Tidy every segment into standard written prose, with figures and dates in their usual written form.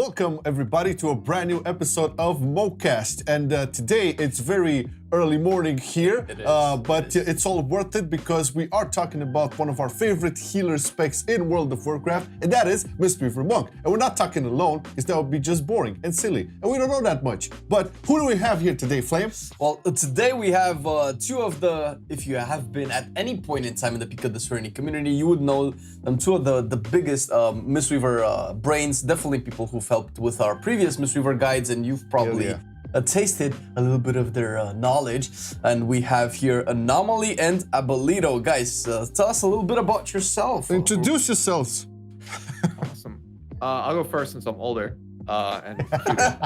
Welcome everybody to a brand new episode of MoCast, and today it's very early morning here, but it's all worth it because we are talking about one of our favorite healer specs in World of Warcraft, and that is MISTWEAVER Monk. And we're not talking alone, because that would be just boring and silly, and we don't know that much. But who do we have here today, Flame? Well, today we have two of the, if you have been at any point in time in the Peak of the Serenity community, you would know them, two of the biggest MISTWEAVER brains, definitely people who've helped with our previous MISTWEAVER guides, and you've probably tasted a little bit of their knowledge. And we have here Anomoly and Abolito. Guys, tell us a little bit about yourself. Introduce yourselves. Awesome. I'll go first since I'm older and cuter.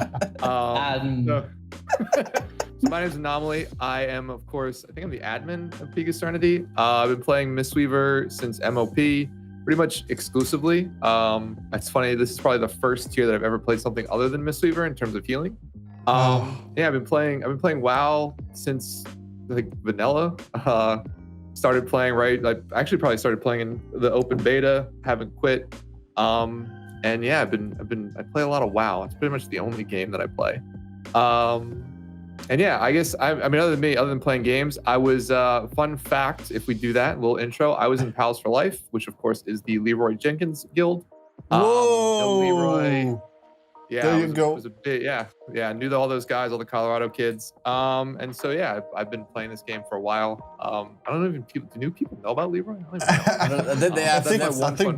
So my name is Anomoly. I am, of course, I think I'm the admin of Peak of Serenity. I've been playing MISTWEAVER since MOP, pretty much exclusively. It's funny, this is probably the first tier that I've ever played something other than MISTWEAVER in terms of healing. Yeah, I've been playing WoW since like vanilla. Started playing I actually probably started playing in the open beta, haven't quit. And yeah, I play a lot of WoW. It's pretty much the only game that I play. And yeah, I guess I mean other than playing games, I was fun fact, if we do that, little intro, I was in Pals for Life, which of course is the Leroy Jenkins guild. Whoa! Leroy. Yeah, there you go. Was a bit, yeah. I knew all those guys, all the Colorado kids. And so yeah, I've been playing this game for a while. I don't know even do new people know about Leroy? I don't even know. I think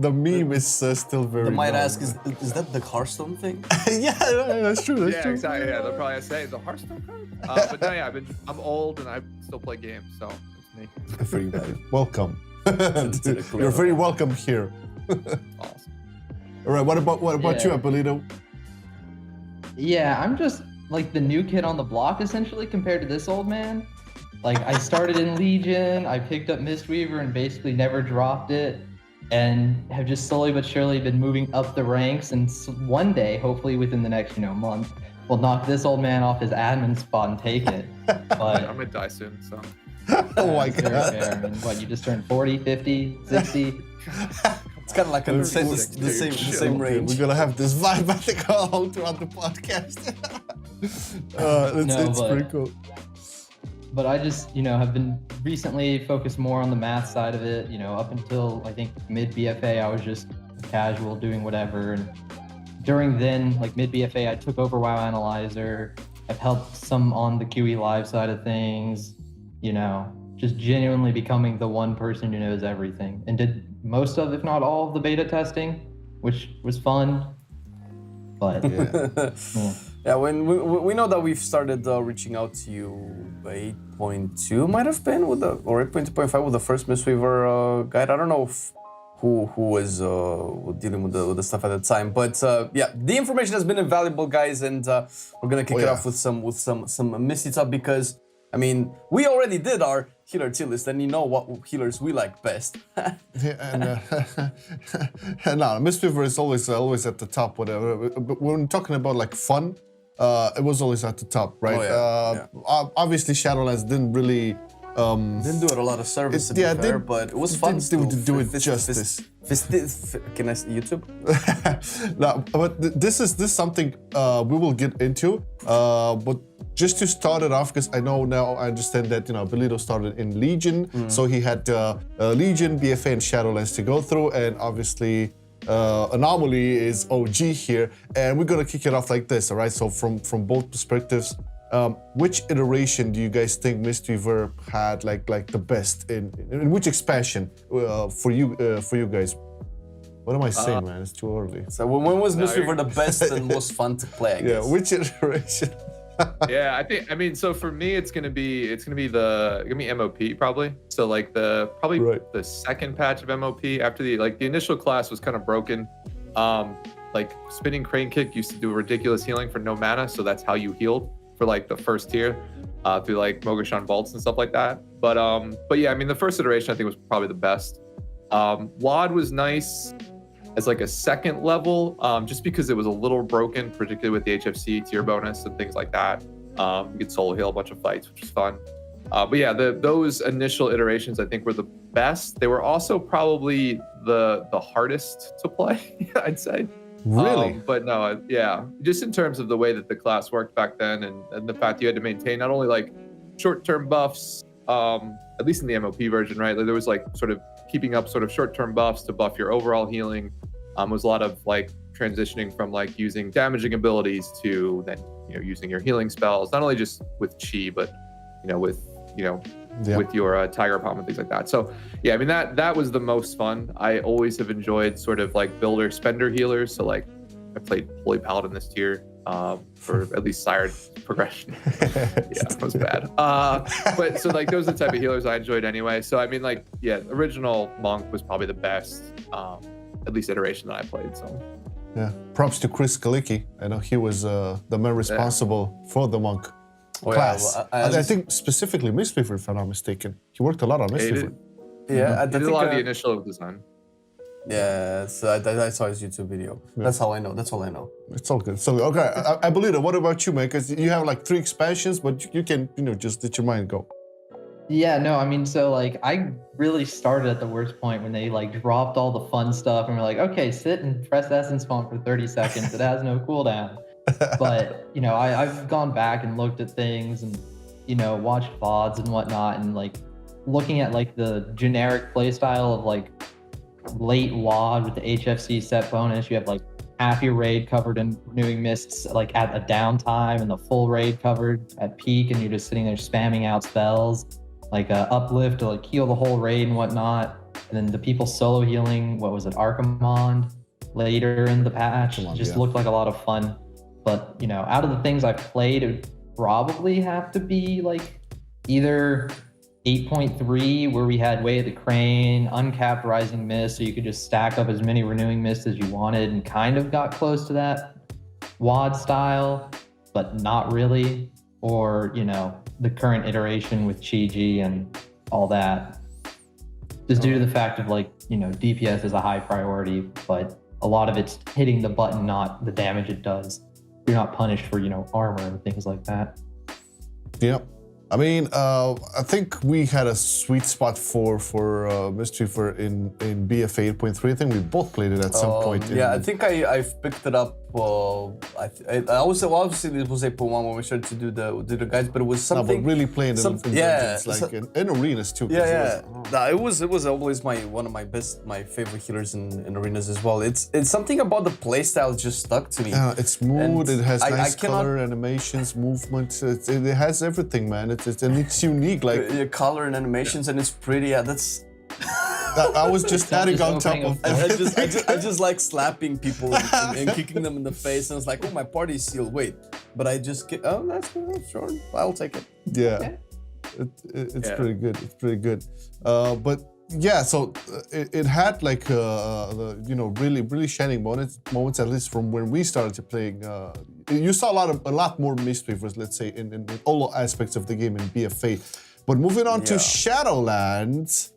the meme is still very. They might ask, is that the Hearthstone thing? Yeah, that's true. That's true. Exactly. Yeah, they'll probably say the Hearthstone card. But no, yeah, I'm old and I still play games, so it's me. Everybody, welcome. You're very welcome here. Awesome. All right, what about you, Abolito? Yeah, I'm just like the new kid on the block essentially compared to this old man. Like I started in Legion, I picked up MISTWEAVER and basically never dropped it, and have just slowly but surely been moving up the ranks, and one day, hopefully within the next month, we'll knock this old man off his admin spot and take it. But I'm gonna die soon, so. Oh my god. Fair. I mean, what, you just turned 40, 50, 60? It's kind of like the same range. We're gonna have this vibe I think all throughout the podcast. It's pretty cool. But I just, have been recently focused more on the math side of it. Up until I think mid BFA, I was just casual doing whatever. And during then, like mid BFA, I took over WoW Analyzer. I've helped some on the QE Live side of things. Just genuinely becoming the one person who knows everything, and did most of, if not all of the beta testing, which was fun. But yeah, when we know that we've started reaching out to you, 8.2 might have been with or 8.2.5 with the first MISTWEAVER guide. I don't know who was dealing with the stuff at the time, but yeah, the information has been invaluable, guys, and we're gonna kick it off with some Misty talk, because I mean, we already did our healer tier list, and you know what healers we like best. No, MISTWEAVER is always at the top, whatever. But when we're talking about like fun, it was always at the top, right? Obviously, Shadowlands didn't really didn't do it a lot of service, but it was fun to do it justice. Can I see YouTube? No, but this is something we will get into. But just to start it off, because I know now, I understand that Abolito started in Legion, so he had Legion, BFA, and Shadowlands to go through, and obviously Anomoly is OG here, and we're gonna kick it off like this, all right? So from both perspectives, which iteration do you guys think MISTWEAVER had like the best in which expansion for you guys? What am I saying, man? It's too early. So when was MISTWEAVER the best and most fun to play, I guess? Yeah, which iteration? Yeah, I mean, so for me, it's gonna be MOP probably. So like the second patch of MOP after the initial class was kind of broken. Like spinning crane kick used to do ridiculous healing for no mana, so that's how you healed for like the first tier through like Mogoshan vaults and stuff like that. But yeah, I mean, the first iteration I think was probably the best. WoD was nice as like a second level, just because it was a little broken, particularly with the HFC tier bonus and things like that. You could solo heal a bunch of fights, which was fun. But yeah, those initial iterations I think were the best. They were also probably the hardest to play, I'd say. Really? But no, yeah, just in terms of the way that the class worked back then, and the fact you had to maintain not only like short-term buffs, at least in the MOP version, right? Like there was like sort of keeping up sort of short-term buffs to buff your overall healing. Was a lot of like transitioning from like using damaging abilities to then using your healing spells, not only just with chi, but with with your tiger palm and things like that. So yeah, I mean that was the most fun. I always have enjoyed sort of like builder spender healers. So like I played Holy Paladin this tier for at least sired progression. Yeah, it was bad. But so like those are the type of healers I enjoyed anyway. So I mean like yeah, original monk was probably the best at least iteration that I played. So yeah, props to Chris Kalicki. I know he was the man responsible for the monk class. Yeah, well, I think specifically MISTWEAVER, if I'm not mistaken. He worked a lot on MISTWEAVER. Yeah, he did a lot of the initial design. Yeah, so I saw his YouTube video. Yeah. That's how I know. That's all I know. It's all good. So okay, I believe it. What about you, man? Because you have like 3 expansions, but you can just let your mind go. Yeah, no, I mean, so like I really started at the worst point when they like dropped all the fun stuff and were like, okay, sit and press Essence Font for 30 seconds. It has no cooldown. But I've gone back and looked at things and watched VODs and whatnot, and like looking at like the generic playstyle of like late WAD with the HFC set bonus. You have like half your raid covered in renewing mists like at a downtime, and the full raid covered at peak, and you're just sitting there spamming out spells like uplift to like heal the whole raid and whatnot. And then the people solo healing, what was it, Archimond later in the patch, just looked like a lot of fun. But out of the things I've played, it would probably have to be like either 8.3, where we had Way of the Crane, uncapped Rising Mist, so you could just stack up as many renewing mists as you wanted, and kind of got close to that WAD style, but not really. Or the current iteration with Chi-Ji and all that, just due to the fact of like DPS is a high priority, but a lot of it's hitting the button, not the damage it does. You're not punished for armor and things like that. Yep. I mean, I think we had a sweet spot for MISTWEAVER in BFA 8.3. I think we both played it at some point. Yeah, I think I've picked it up. I always obviously it was 8.1 when we started to do the guides, but it was something. No, but really playing it in dungeons, like in arenas too. Yeah. It was always one of my favorite healers in arenas as well. It's something about the playstyle just stuck to me. It's smooth. It has nice color, animations, movements. It has everything, man. It's unique, like color and animations, and it's pretty. Yeah, that's. I was just adding on top of. I just like slapping people and kicking them in the face, and it's like, oh, my party's sealed. Wait, but I just get. Oh, that's good. Sure, I'll take it. Yeah, it's pretty good. It's pretty good. But yeah, so it had like really shining moments. At least from when we started playing. You saw a lot more MISTWEAVERs, let's say, in all aspects of the game in BFA. But moving on to Shadowlands.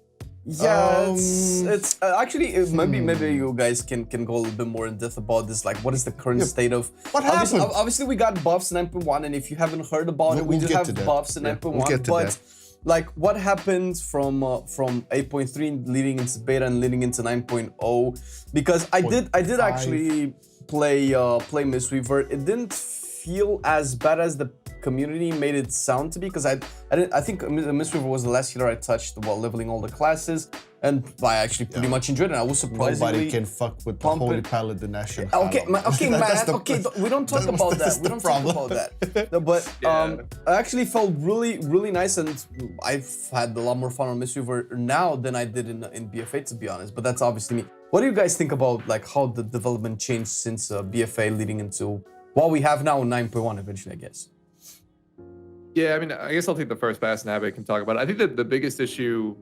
Yeah, it's actually maybe you guys can go a little bit more in depth about this. Like, what is the current state of? What happened? Obviously, we got buffs in 9.1, and if you haven't heard about it, we do have buffs in 9.1. But like, what happened from 8.3 leading into beta and leading into 9.0? Because I did actually play MISTWEAVER. It didn't feel as bad as the community made it sound to be, because I think MISTWEAVER was the last healer I touched while leveling all the classes, and I actually pretty much enjoyed it. I was surprised. Nobody can fuck with the Holy Paladin Nation. Okay, man. We don't talk about that. We don't talk about that. But I actually felt really nice, and I've had a lot more fun on MISTWEAVER now than I did in BFA, to be honest. But that's obviously me. What do you guys think about like how the development changed since BFA leading into what we have now in 9.1 eventually, I guess? Yeah, I mean, I guess I'll take the first pass and Abby can talk about it. I think that the biggest issue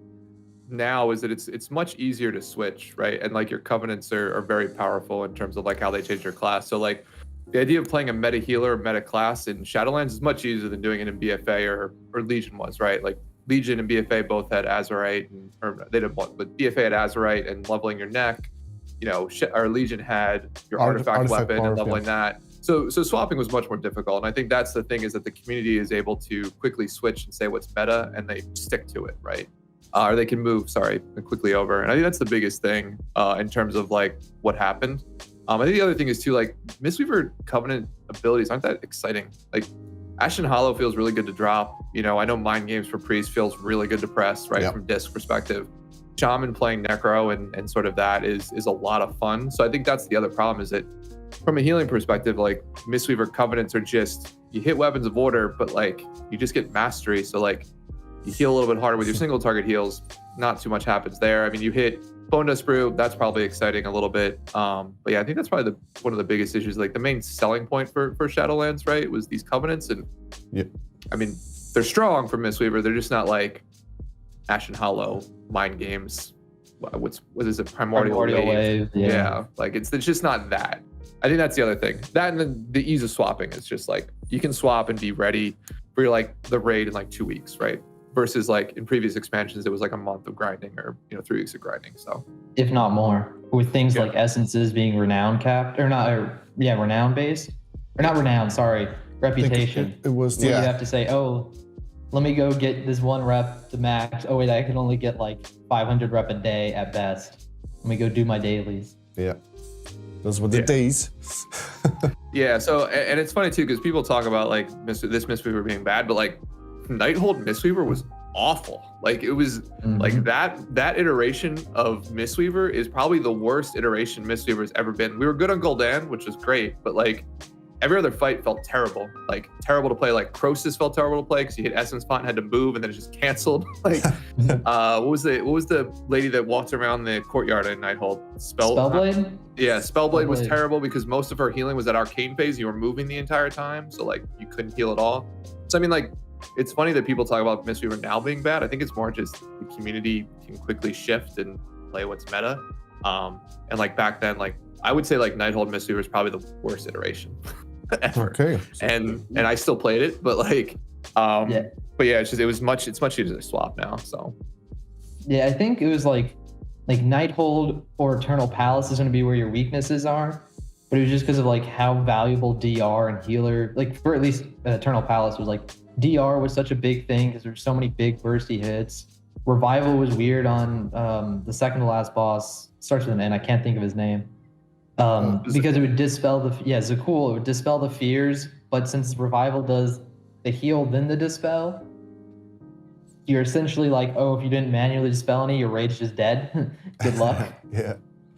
now is that it's much easier to switch, right? And like your covenants are very powerful in terms of like how they change your class. So like the idea of playing a meta healer or meta class in Shadowlands is much easier than doing it in BFA or Legion was, right? Like Legion and BFA both had Azurite, or they didn't want, but BFA had Azurite and leveling your neck. Our Legion had your artifact weapon and leveling that. So swapping was much more difficult, and I think that's the thing, is that the community is able to quickly switch and say what's meta, and they stick to it, right? Or they can move, quickly over. And I think that's the biggest thing in terms of like what happened. I think the other thing is too, like Mistweaver Covenant abilities aren't that exciting. Like Ashen Hollow feels really good to drop. You know, I know Mind Games for Priest feels really good to press, right, from disc perspective. Shaman playing Necro and sort of that is a lot of fun. So I think that's the other problem, is that from a healing perspective, like Mistweaver Covenants are just, you hit Weapons of Order, but like you just get Mastery. So like you heal a little bit harder with your single target heals. Not too much happens there. I mean, you hit Bone Dust Brew, that's probably exciting a little bit. But yeah, I think that's probably one of the biggest issues. Like the main selling point for Shadowlands, right, was these Covenants. And I mean, they're strong for Mistweaver. They're just not like Ashen Hollow, Mind Games. What is it? Primordial Wave. Yeah, like it's just not that. I think that's the other thing. That and then the ease of swapping is just like you can swap and be ready for like the raid in like 2 weeks, right? Versus like in previous expansions, it was like a month of grinding or 3 weeks of grinding. So if not more, with things like essences being renown capped or not, renown based or not renown. Sorry, reputation. It was You have to say, oh, let me go get this 1 rep to max. Oh wait, I can only get like 500 rep a day at best. Let me go do my dailies. Yeah. Those were the days. Yeah, so, and it's funny too, because people talk about like this Mistweaver being bad, but like Nighthold Mistweaver was awful. Like it was like that iteration of Mistweaver is probably the worst iteration Mistweaver's ever been. We were good on Gul'dan, which was great, but like every other fight felt terrible. Like terrible to play. Like Croesus felt terrible to play because you hit Essence Font and had to move and then it just canceled. Like what was the lady that walked around the courtyard at Nighthold? Spellblade? Yeah, Spellblade was terrible because most of her healing was at Arcane phase. You were moving the entire time, so like you couldn't heal at all. So I mean, like it's funny that people talk about Mistweaver now being bad. I think it's more just the community can quickly shift and play what's meta. And like back then, like I would say like Nighthold Mistweaver is probably the worst iteration ever. Okay. And I still played it, but like but yeah, it's much easier to swap now. So yeah, I think it was like Nighthold or Eternal Palace is going to be where your weaknesses are, but it was just because of like how valuable DR and healer, like for at least Eternal Palace was like DR was such a big thing because there's so many big bursty hits. Revival was weird on the second to last boss, starts with an N, I can't think of his name. Because it would dispel Zakul, it would dispel the fears, but since Revival does the heal then the dispel, you're essentially like, oh, if you didn't manually dispel any, your rage is dead. Good luck. Yeah.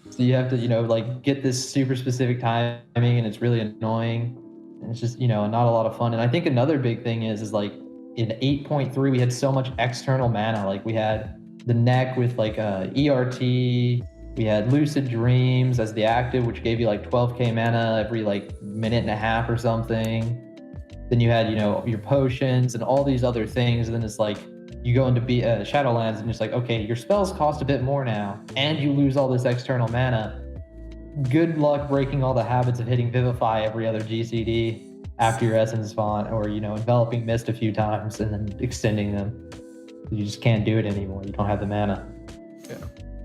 So you have to, like get this super specific timing, and it's really annoying. And it's just, not a lot of fun. And I think another big thing is like in 8.3, we had so much external mana. Like we had the neck with like ERT, we had Lucid Dreams as the active, which gave you like 12k mana every like minute and a half or something. Then you had, your potions and all these other things. And then it's like, you go into Shadowlands and it's like, okay, your spells cost a bit more now, and you lose all this external mana. Good luck breaking all the habits of hitting Vivify every other GCD after your Essence Font, or, enveloping Mist a few times and then extending them. You just can't do it anymore. You don't have the mana.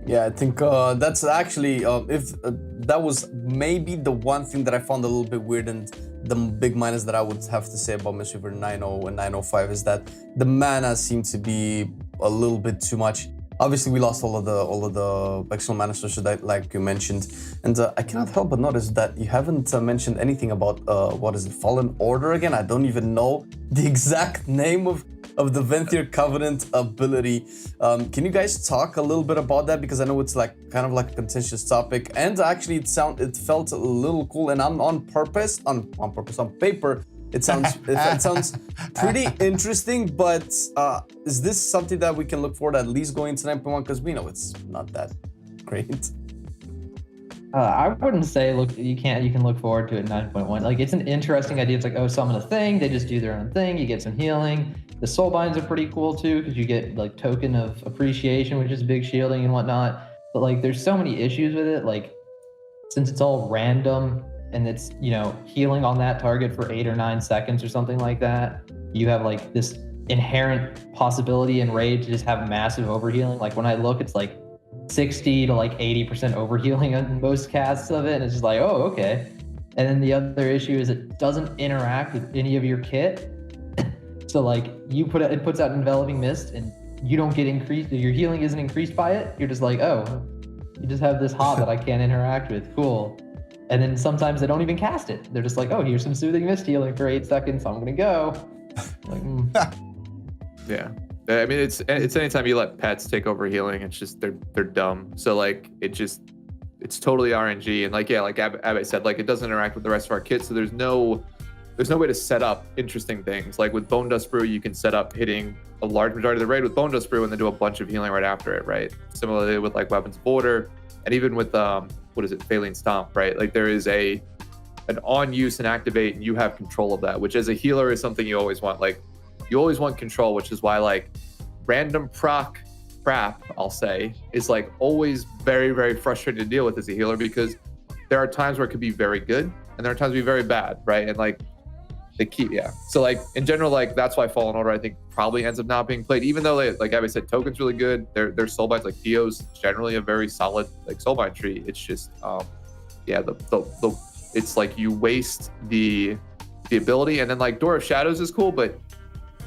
Yeah, I think that's actually, if that was maybe the one thing that I found a little bit weird, and the big minus that I would have to say about Mistweaver 9.0 and 9.05 is that the mana seemed to be a little bit too much. Obviously, we lost all of the external mana sources that, like you mentioned, and I cannot help but notice that you haven't mentioned anything about what is it, Fallen Order again? I don't even know the exact name of the Venthyr Covenant ability. Can you guys talk a little bit about that, because I know it's like kind of like a contentious topic, and actually it felt a little cool, and on paper. It sounds pretty interesting, but is this something that we can look forward to at least going to 9.1? Because we know it's not that great. I wouldn't say you can look forward to it 9.1. Like it's an interesting idea. It's like, oh, summon a thing, they just do their own thing, you get some healing. The soul binds are pretty cool too, because you get like token of appreciation, which is big shielding and whatnot. But like there's so many issues with it, like since it's all random and it's, healing on that target for 8 or 9 seconds or something like that, you have like this inherent possibility in raid to just have massive overhealing. Like when I look, it's like 60 to like 80% overhealing on most casts of it, and it's just like, oh, okay. And then the other issue is it doesn't interact with any of your kit. So like it puts out enveloping mist and you don't get increased, your healing isn't increased by it. You're just like, oh, you just have this hot that I can't interact with. Cool. And then sometimes they don't even cast it. They're just like, oh, here's some soothing mist healing for 8 seconds. I'm gonna go. Like, Yeah. I mean, it's anytime you let pets take over healing, it's just they're dumb. So like it's totally RNG, and like like Abbe said, like it doesn't interact with the rest of our kit, so there's no way to set up interesting things. Like with Bone Dust Brew, you can set up hitting a large majority of the raid with Bone Dust Brew and then do a bunch of healing right after it, right? Similarly with like Weapons of Order, and even with what is it, Phalanx Stomp, right? Like there is an on use and activate, and you have control of that, which as a healer is something you always want. Like you always want control, which is why like random proc crap, I'll say, is like always very, very frustrating to deal with as a healer, because there are times where it could be very good and there are times it be very bad, right? And like they keep, so like in general, like that's why Fallen Order I think probably ends up not being played, even though like Abby said, Token's really good. Their soulbinds, like Dio's generally a very solid like soulbind tree. It's just it's like you waste the ability, and then like Door of Shadows is cool, but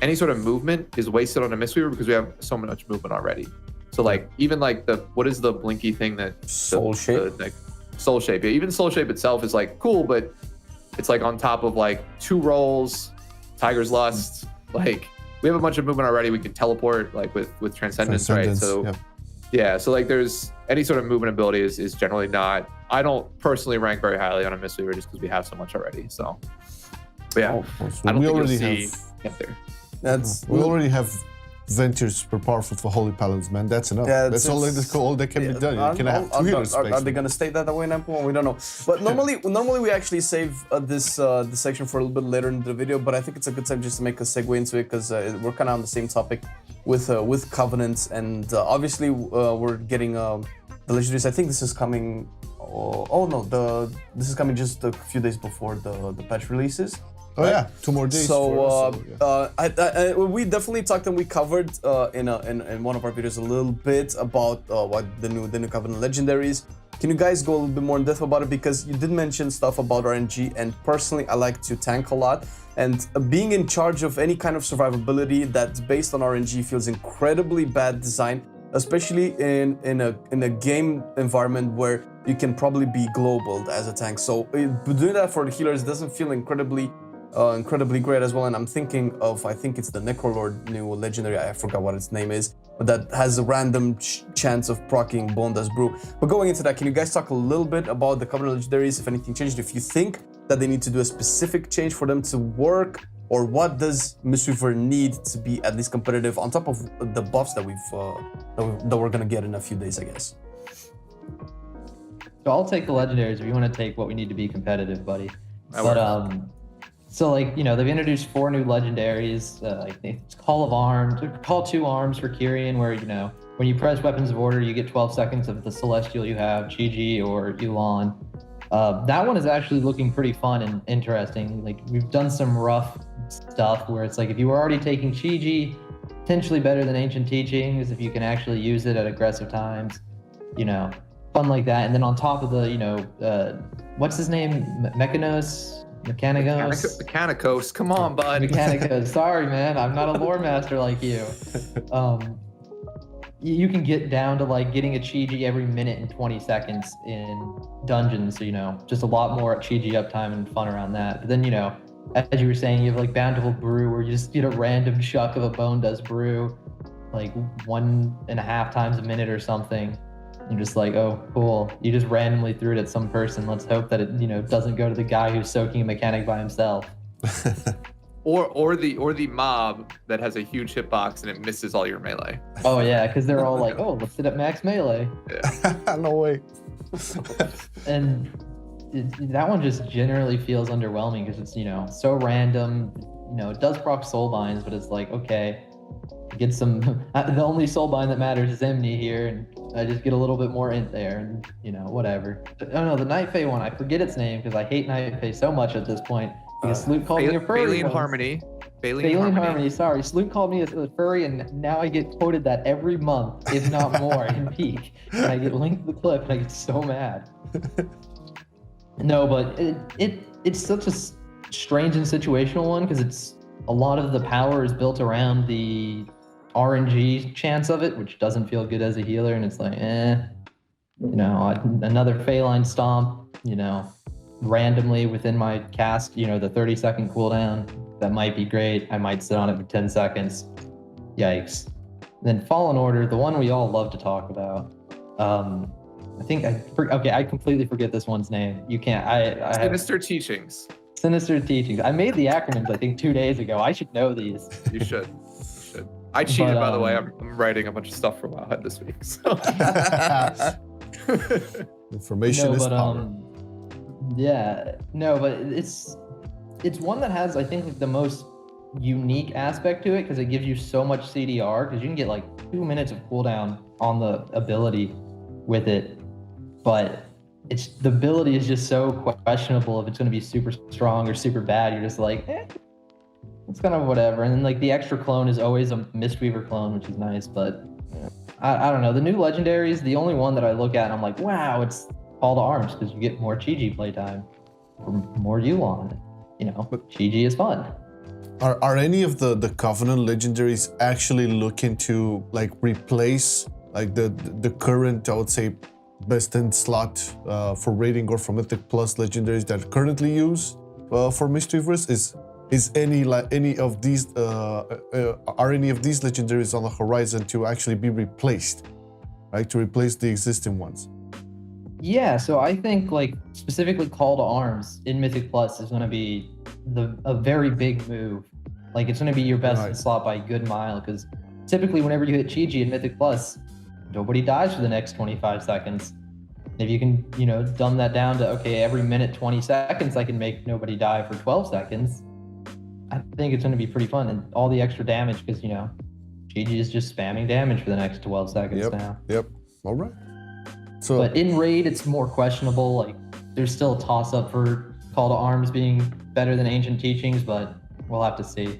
any sort of movement is wasted on a Mistweaver because we have so much movement already. So like even like what is the blinky thing that Soul Shape? Like, Soul Shape. Yeah, even Soul Shape itself is like cool, but it's like on top of like 2 rolls, Tiger's Lust. Like we have a bunch of movement already. We can teleport like with Transcendence, right? So so like there's any sort of movement ability is generally not. I don't personally rank very highly on a Mistweaver just because we have so much already. So but yeah, I don't think you'll see get there. We already have Ventures per powerful for Holy Paladins, man. That's enough. Yeah, that's all that can be done. You can have 2 healers. Are they gonna state that way in Ample? We don't know. But normally we actually save this section for a little bit later in the video. But I think it's a good time just to make a segue into it, because we're kind of on the same topic with Covenants, and obviously we're getting the legendaries. I think this is coming. This is coming just a few days before the patch releases. Oh yeah, 2 more days. So we definitely talked and we covered in one of our videos a little bit about what the new Covenant legendaries. Can you guys go a little bit more in depth about it, because you did mention stuff about RNG, and personally I like to tank a lot, and being in charge of any kind of survivability that's based on RNG feels incredibly bad design, especially in a game environment where you can probably be global as a tank. So doing that for the healers doesn't feel incredibly great as well. And I'm thinking of, I think it's the Necrolord new legendary, I forgot what its name is, but that has a random chance of proccing Bone Dust Brew. But going into that, can you guys talk a little bit about the Covenant legendaries, if anything changed, if you think that they need to do a specific change for them to work, or what does Mistweaver need to be at least competitive on top of the buffs that we're gonna get in a few days, I guess? So I'll take the legendaries if you want to take what we need to be competitive, buddy. So like, they've introduced 4 new legendaries. I think it's Call of Arms, Call 2 Arms for Kyrian, where when you press Weapons of Order, you get 12 seconds of the Celestial you have, Chi-Ji or Yu'lon. That one is actually looking pretty fun and interesting. Like we've done some rough stuff where it's like if you were already taking Chi-Ji, potentially better than Ancient Teachings if you can actually use it at aggressive times, fun like that. And then on top of the, what's his name, Mechanicos, come on, bud. Mechanicos. Sorry, man. I'm not a lore master like you. You can get down to like getting a Chi-Ji every minute and 20 seconds in dungeons. So, just a lot more Chi-Ji uptime and fun around that. But then, as you were saying, you have like Bountiful Brew, where you just get a random chuck of a Bone Dust Brew, like 1.5 times a minute or something. You're just like, oh, cool. You just randomly threw it at some person. Let's hope that it, doesn't go to the guy who's soaking a mechanic by himself. or the mob that has a huge hitbox and it misses all your melee. Oh yeah, because they're all like, oh, let's hit up max melee. Yeah. No way. And that one just generally feels underwhelming because it's so random. It does proc soulbinds, but it's like, okay, get some. The only soulbind that matters is Emni here, and I just get a little bit more in there, and whatever. Oh no, the Night Fae one, I forget its name because I hate Night Fae so much at this point. Because Sloot called me a furry. Baleen Harmony. Baleen Harmony, sorry. Sloot called me a furry, and now I get quoted that every month, if not more, in Peak. And I get linked to the clip, and I get so mad. No, but it's such a strange and situational one because it's a lot of the power is built around the RNG chance of it, which doesn't feel good as a healer, and it's like, another Phalanx Stomp, randomly within my cast, the 30-second cooldown, that might be great. I might sit on it for 10 seconds. Yikes. Then Fallen Order, the one we all love to talk about. I completely forget this one's name. You can't. I Sinister Teachings. Sinister Teachings. I made the acronyms, I think, 2 days ago. I should know these. You should. I cheated, by the way. I'm writing a bunch of stuff for Wowhead this week. So. Information is power. But it's one that has, I think, like, the most unique aspect to it because it gives you so much CDR because you can get like 2 minutes of cooldown on the ability with it, but the ability is just so questionable if it's going to be super strong or super bad. You're just like, it's kind of whatever. And then like the extra clone is always a Mistweaver clone, which is nice, but I don't know. The new legendary is the only one that I look at and I'm like, wow, it's Call to Arms because you get more Chi-Ji playtime or more Yuan. Chi-Ji is fun. Are any of the Covenant legendaries actually looking to like replace like the current, I would say, best in slot for rating or for Mythic Plus legendaries that currently use for Mistweavers? Is any of these are any of these legendaries on the horizon to actually be replaced, right? To replace the existing ones? Yeah, so I think like specifically Call to Arms in Mythic Plus is going to be a very big move. Like it's going to be your best in slot by a good mile because typically whenever you hit Chi-Ji in Mythic Plus, nobody dies for the next 25 seconds. If you can, dumb that down to, okay, every minute, 20 seconds, I can make nobody die for 12 seconds. I think it's going to be pretty fun. And all the extra damage because, Chi-Ji is just spamming damage for the next 12 seconds now. Yep. All right. So, but in raid, it's more questionable. Like there's still a toss up for Call to Arms being better than Ancient Teachings, but we'll have to see.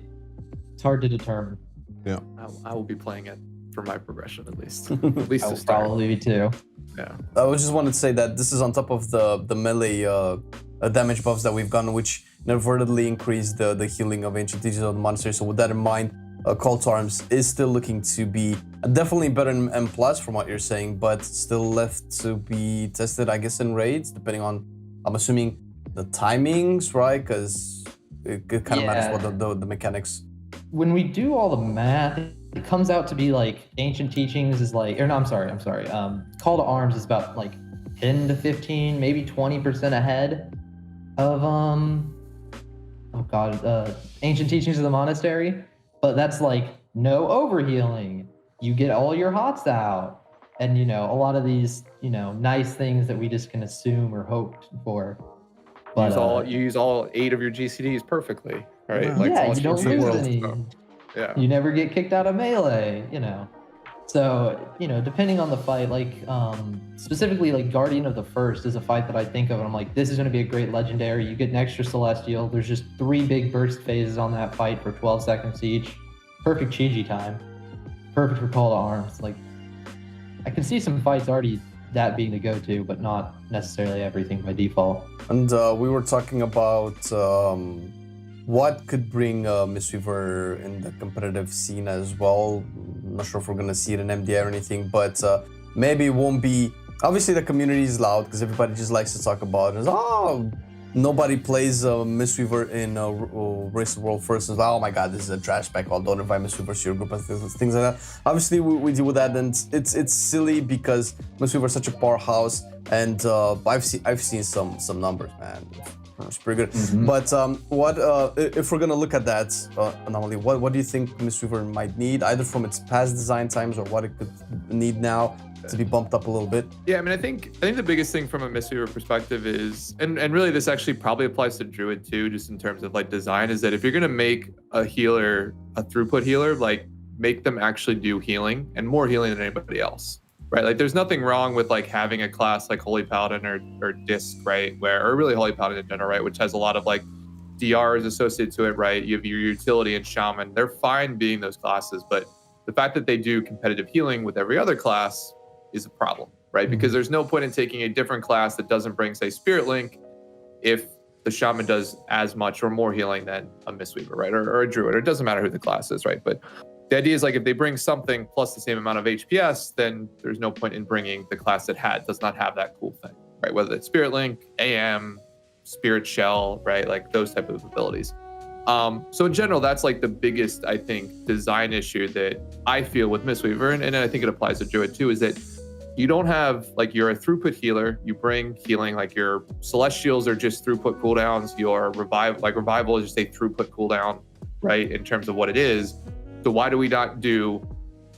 It's hard to determine. Yeah. I will be playing it for my progression at least. At least I to will start. probably be too. Yeah. I just wanted to say that this is on top of the melee damage buffs that we've gotten, which inadvertently increase the healing of Ancient Teachings on the monastery. So with that in mind, Call to Arms is still looking to be definitely better than M+ from what you're saying, but still left to be tested, I guess, in raids, depending on, I'm assuming, the timings, right? Because it kind of matters what the mechanics. When we do all the math, it comes out to be like Ancient Teachings is like, I'm sorry. Call to Arms is about like 10 to 15, maybe 20% ahead of Ancient Teachings of the Monastery. But that's like no overhealing. You get all your hots out. And, a lot of these, nice things that we just can assume or hoped for. But, you use all 8 of your GCDs perfectly, right? Yeah, you don't lose any. Yeah. You never get kicked out of melee, So, depending on the fight, like specifically like Guardian of the First is a fight that I think of and I'm like, this is going to be a great legendary. You get an extra Celestial. There's just 3 big burst phases on that fight for 12 seconds each. Perfect Chi-Ji time. Perfect for Call to Arms. Like, I can see some fights already that being the go-to, but not necessarily everything by default. And we were talking about what could bring Mistweaver in the competitive scene as well. I'm not sure if we're going to see it in MDI or anything, but maybe it won't be... Obviously, the community is loud because everybody just likes to talk about it. Nobody plays Mistweaver in Race of World First. And oh my god, this is a trash pack. Don't invite Mistweaver to your group and things like that. Obviously, we deal with that, and it's silly because Mistweaver is such a powerhouse, and I've seen some numbers, man. It's pretty good. Mm-hmm. But if we're gonna look at that anomaly, what do you think Mistweaver might need, either from its past design times or what it could need now to be bumped up a little bit? Yeah, I mean, I think the biggest thing from a Mistweaver perspective is, and really this actually probably applies to Druid too, just in terms of like design, is that if you're gonna make a healer a throughput healer, like make them actually do healing and more healing than anybody else. Right, like there's nothing wrong with like having a class like Holy Paladin or Disc, right, or really Holy Paladin in general, right, which has a lot of like DRs associated to it, right? You have your utility and Shaman. They're fine being those classes, but the fact that they do competitive healing with every other class is a problem, right? Because there's no point in taking a different class that doesn't bring, say, Spirit Link if the Shaman does as much or more healing than a Mistweaver, right, or a Druid. Or it doesn't matter who the class is, right? But the idea is like if they bring something plus the same amount of HPS, then there's no point in bringing the class that does not have that cool thing, right? Whether it's Spirit Link, AM, Spirit Shell, right? Like those type of abilities. So in general, that's like the biggest, I think, design issue that I feel with Mistweaver, and I think it applies to Druid too, is that you don't have, like, you're a throughput healer, you bring healing, like your Celestials are just throughput cooldowns, your Revival is just a throughput cooldown, right, in terms of what it is. So why do we not do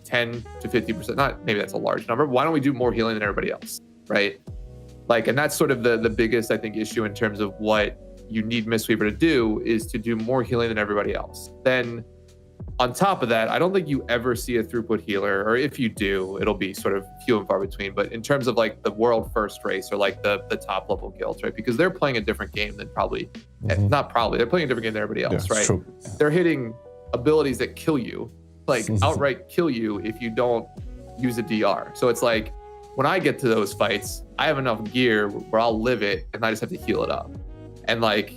10 to 50%? Not, maybe that's a large number, but why don't we do more healing than everybody else, right? Like, and that's sort of the biggest, I think, issue in terms of what you need Mistweaver to do, is to do more healing than everybody else. Then on top of that, I don't think you ever see a throughput healer, or if you do, it'll be sort of few and far between. But in terms of like the world first race, or like the top level guilds, right? Because they're playing a different game than not probably, they're playing a different game than everybody else, right? True. They're hitting abilities that kill you, like outright kill you if you don't use a DR. So it's like, when I get to those fights, I have enough gear where I'll live it and I just have to heal it up. And like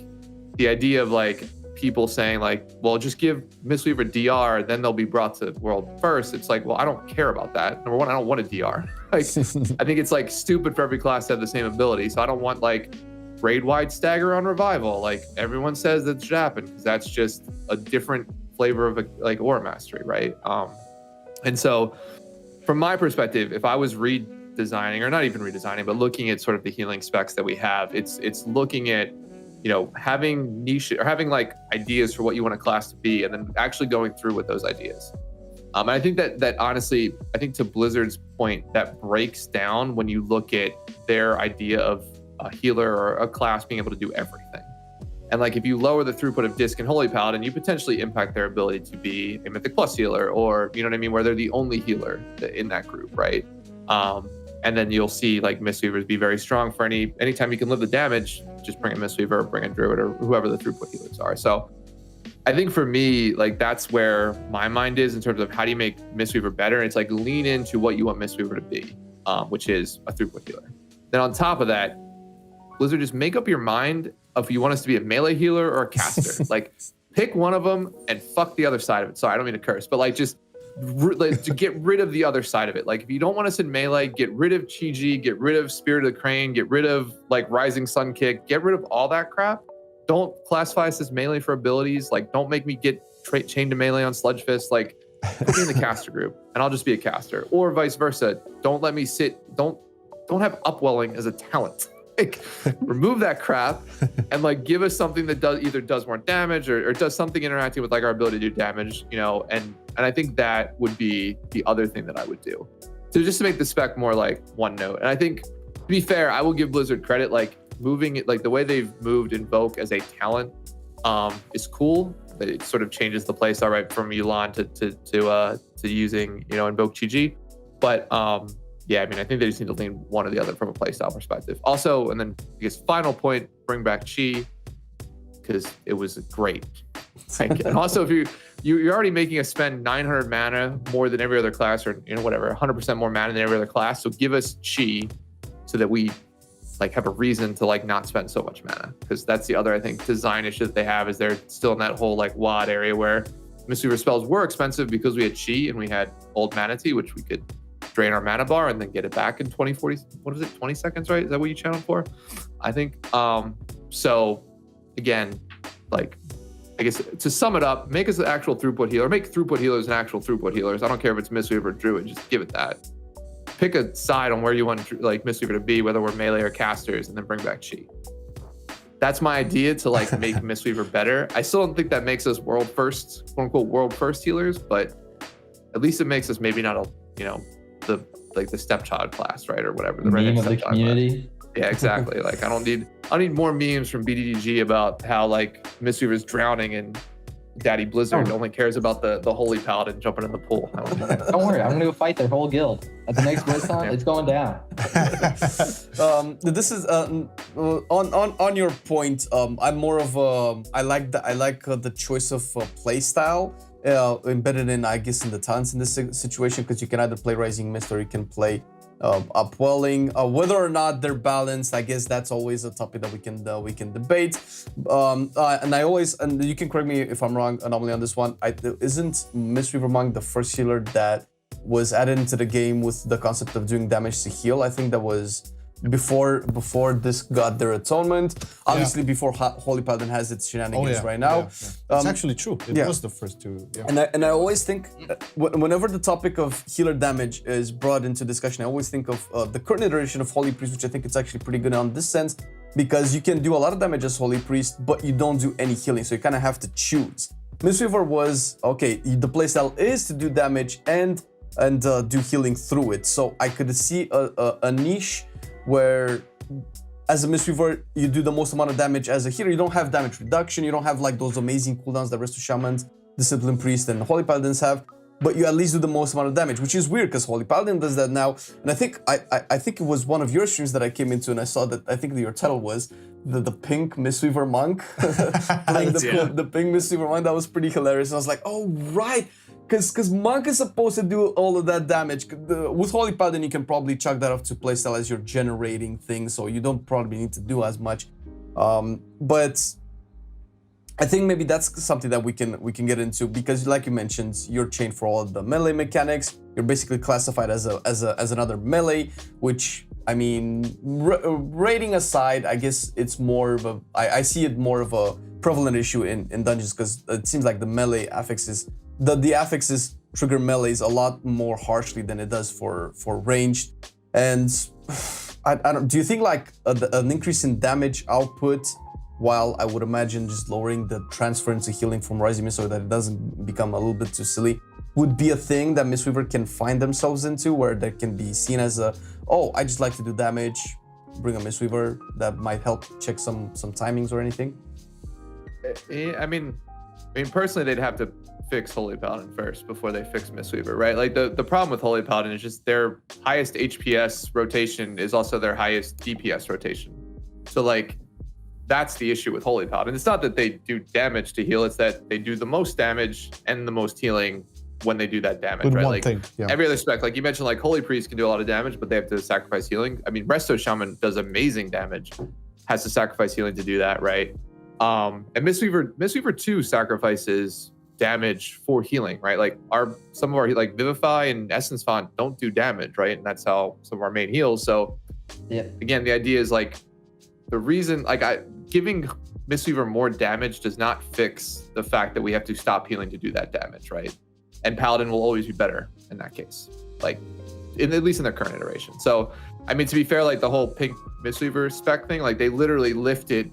the idea of like people saying like, well, just give Mistweaver DR, then they'll be brought to world first. It's like, well, I don't care about that. Number one, I don't want a DR. Like, I think it's like stupid for every class to have the same ability. So I don't want like raid wide stagger on Revival. Like everyone says that should happen, because that's just a different flavor of like aura mastery, right? And so from my perspective, if I was redesigning, or not even redesigning, but looking at sort of the healing specs that we have, it's looking at, you know, having niche, or having like ideas for what you want a class to be, and then actually going through with those ideas. And I think that honestly, I think to Blizzard's point, that breaks down when you look at their idea of a healer or a class being able to do everything. And like, if you lower the throughput of Disc and Holy Paladin, you potentially impact their ability to be a Mythic Plus healer, or, you know what I mean, where they're the only healer in that group, right? And then you'll see like Mistweavers be very strong for anytime you can live the damage, just bring a Mistweaver, or bring a Druid, or whoever the throughput healers are. So I think for me, like, that's where my mind is in terms of how do you make Mistweaver better. And it's like, lean into what you want Mistweaver to be, which is a throughput healer. Then on top of that, Blizzard, just make up your mind if you want us to be a melee healer or a caster. Like, pick one of them and fuck the other side of it. Sorry, I don't mean to curse, but like, just to get rid of the other side of it. Like, if you don't want us in melee, get rid of Chi-Ji, get rid of Spirit of the Crane, get rid of like Rising Sun Kick, get rid of all that crap. Don't classify us as melee for abilities. Like, don't make me get chained to melee on Sludge Fist. Like, put me in the caster group and I'll just be a caster, or vice versa. Don't let me don't have Upwelling as a talent. Like, remove that crap and like give us something that either does more damage or does something interacting with like our ability to do damage, you know. And I think that would be the other thing that I would do, so just to make the spec more like one note. And I think, to be fair, I will give Blizzard credit, like moving it, like the way they've moved Invoke as a talent is cool. It sort of changes the playstyle, right, from Yu'lon to using, you know, Invoke Chi-Ji. But yeah, I mean, I think they just need to lean one or the other from a playstyle perspective. Also, and then I guess final point, bring back Chi, because it was great. And also, if you're already making us spend 900 mana more than every other class, or, you know, whatever, 100% more mana than every other class. So give us Chi so that we like have a reason to like not spend so much mana, because that's the other, I think, design issue that they have, is they're still in that whole like WAD area where Mistweaver spells were expensive because we had Chi and we had Old Manatee, which we could drain our mana bar and then get it back in 20 seconds, right? Is that what you channeled for? I think. So again, like, I guess to sum it up, make us an actual throughput healer, make throughput healers an actual throughput healers. I don't care if it's Mistweaver or Druid, just give it that. Pick a side on where you want like Mistweaver to be, whether we're melee or casters, and then bring back Chi. That's my idea to like make Mistweaver better. I still don't think that makes us world first, quote unquote, world first healers, but at least it makes us maybe not a, you know, the stepchild class, right, or whatever, the meme of the community. Class. Yeah, exactly. Like, I don't need more memes from BDDG about how like Mistweaver is drowning and Daddy Blizzard only cares about the Holy Paladin jumping in the pool. Don't worry, I'm gonna go fight their whole guild at the next BlizzCon. It's going down. This is on your point. I'm more of a I like the choice of play style embedded in, I guess, in the talents in this situation, because you can either play Rising Mist or you can play Upwelling. Whether or not they're balanced, I guess that's always a topic that we can debate. And you can correct me if I'm wrong, Anomoly, on this one. Isn't Mistweaver among the first healer that was added into the game with the concept of doing damage to heal? I think that was before this got their atonement. Obviously, before Holy Paladin has its shenanigans right now. It's actually true. It was the first two. Yeah. And I always think, whenever the topic of healer damage is brought into discussion, I always think of the current iteration of Holy Priest, which I think it's actually pretty good on this sense, because you can do a lot of damage as Holy Priest, but you don't do any healing, so you kind of have to choose. Mistweaver was, okay, the playstyle is to do damage and do healing through it. So I could see a niche where, as a Mistweaver, you do the most amount of damage. As a healer, you don't have damage reduction, you don't have like those amazing cooldowns that Resto Shamans, Discipline Priest, and Holy Paladins have, but you at least do the most amount of damage, which is weird because Holy Paladin does that now. And I think it was one of your streams that I came into and I saw that, I think your title was the pink Mistweaver monk. Playing the pink Mistweaver monk. That was pretty hilarious. And I was like, oh, right. Because monk is supposed to do all of that damage. With Holy Paladin, you can probably chuck that off to playstyle as you're generating things, so you don't probably need to do as much. But I think maybe that's something that we can get into, because like you mentioned, you're chained for all of the melee mechanics. You're basically classified as another melee, which, I mean, rating aside, I guess it's more of a, I see it more of a prevalent issue in dungeons, because it seems like the melee affixes, the affixes trigger melees a lot more harshly than it does for ranged. And I don't, do you think like an increase in damage output, while I would imagine just lowering the transfer into healing from Rising Mist so that it doesn't become a little bit too silly, would be a thing that Mistweaver can find themselves into, where they can be seen as a, oh, I just like to do damage, bring a Mistweaver that might help check some timings or anything? I mean, personally, they'd have to fix Holy Paladin first before they fix Mistweaver, right? Like the problem with Holy Paladin is just their highest HPS rotation is also their highest DPS rotation. So like, that's the issue with Holy Paladin. It's not that they do damage to heal, it's that they do the most damage and the most healing when they do that damage, with right? one Like thing, yeah. every other spec, like you mentioned, like Holy Priest can do a lot of damage, but they have to sacrifice healing. I mean, Resto Shaman does amazing damage, has to sacrifice healing to do that, right? And Mistweaver 2 sacrifices damage for healing, right? Like some of our, like Vivify and Essence Font don't do damage, right? And that's how some of our main heals. So again, the idea is like, the reason, like giving Mistweaver more damage does not fix the fact that we have to stop healing to do that damage, right? And Paladin will always be better in that case, like at least in their current iteration. So, I mean, to be fair, like the whole pink Mistweaver spec thing, like they literally lifted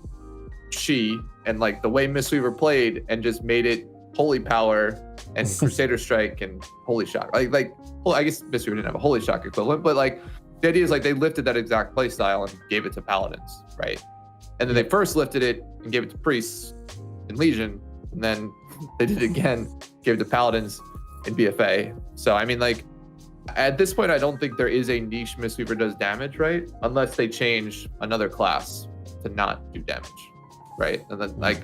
She and like the way Mistweaver played and just made it Holy Power and Crusader Strike and Holy Shock. Like well, I guess Mistweaver didn't have a Holy Shock equivalent, but like the idea is like they lifted that exact play style and gave it to Paladins, right? And then they first lifted it and gave it to Priests in Legion, and then they did it again, gave it to Paladins in BFA. So I mean, like at this point, I don't think there is a niche Mistweaver does damage, right? Unless they change another class to not do damage, right? And then like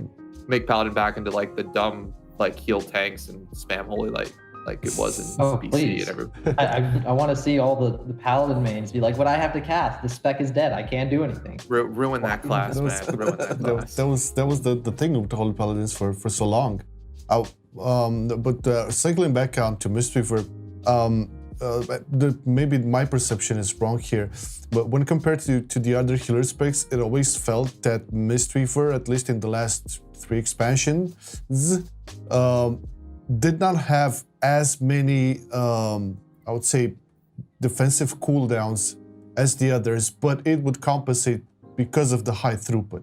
make Paladin back into like the dumb like heal tanks and spam Holy Light like it was in BC please. and everything. I want to see all the Paladin mains be like, what I have to cast, the spec is dead, I can't do anything. Ruin that class, man. Ruin that class. That was the thing with Holy Paladins for so long. But cycling back on to Mistweaver, maybe my perception is wrong here, but when compared to the other healer specs, it always felt that Mistweaver, at least in the last 3 expansions, did not have as many, I would say, defensive cooldowns as the others, but it would compensate because of the high throughput.